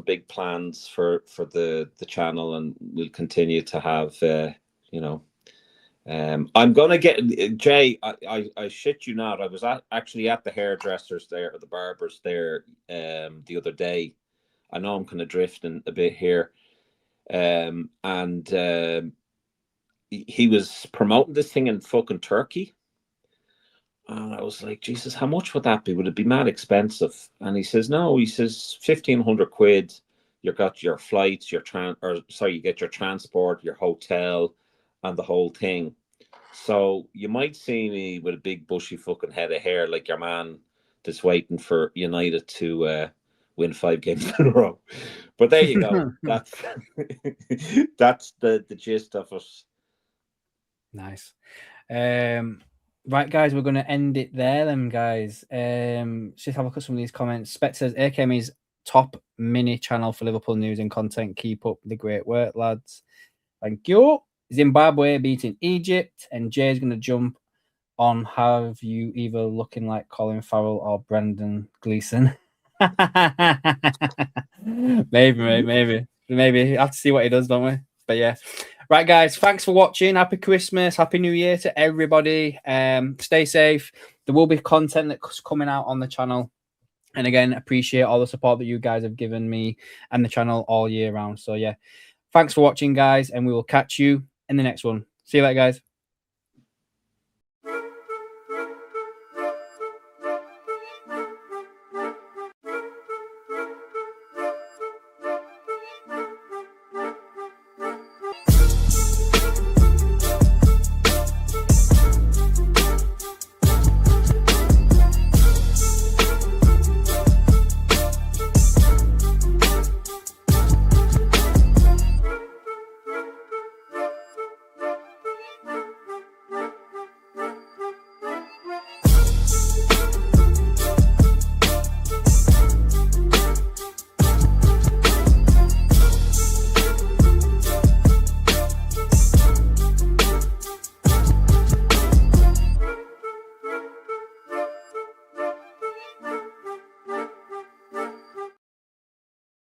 big plans for the channel, and we'll continue to have I'm gonna get Jay. I shit you not. I was actually at the hairdressers there, or the barbers there, the other day. I know I'm kind of drifting a bit here, and he was promoting this thing in fucking Turkey, and I was like, Jesus, how much would that be? Would it be mad expensive? And he says, no. He says 1,500 quid. You got your flights, you get your transport, your hotel, and the whole thing. So you might see me with a big bushy fucking head of hair, like your man that's waiting for United to win 5 games in a row. But there you go. That's the gist of it. Nice. Right, guys, we're going to end it there then, guys. Just have a look at some of these comments. Spec says, AKM is top mini channel for Liverpool news and content. Keep up the great work, lads. Thank you. Zimbabwe beating Egypt, and Jay's going to jump on have you either looking like Colin Farrell or Brendan Gleeson. Maybe. I have to see what he does, don't we? But yeah. Right, guys, thanks for watching. Happy Christmas. Happy New Year to everybody. Stay safe. There will be content that's coming out on the channel. And again, appreciate all the support that you guys have given me and the channel all year round. So yeah, thanks for watching, guys, and we will catch you in the next one. See you later, guys.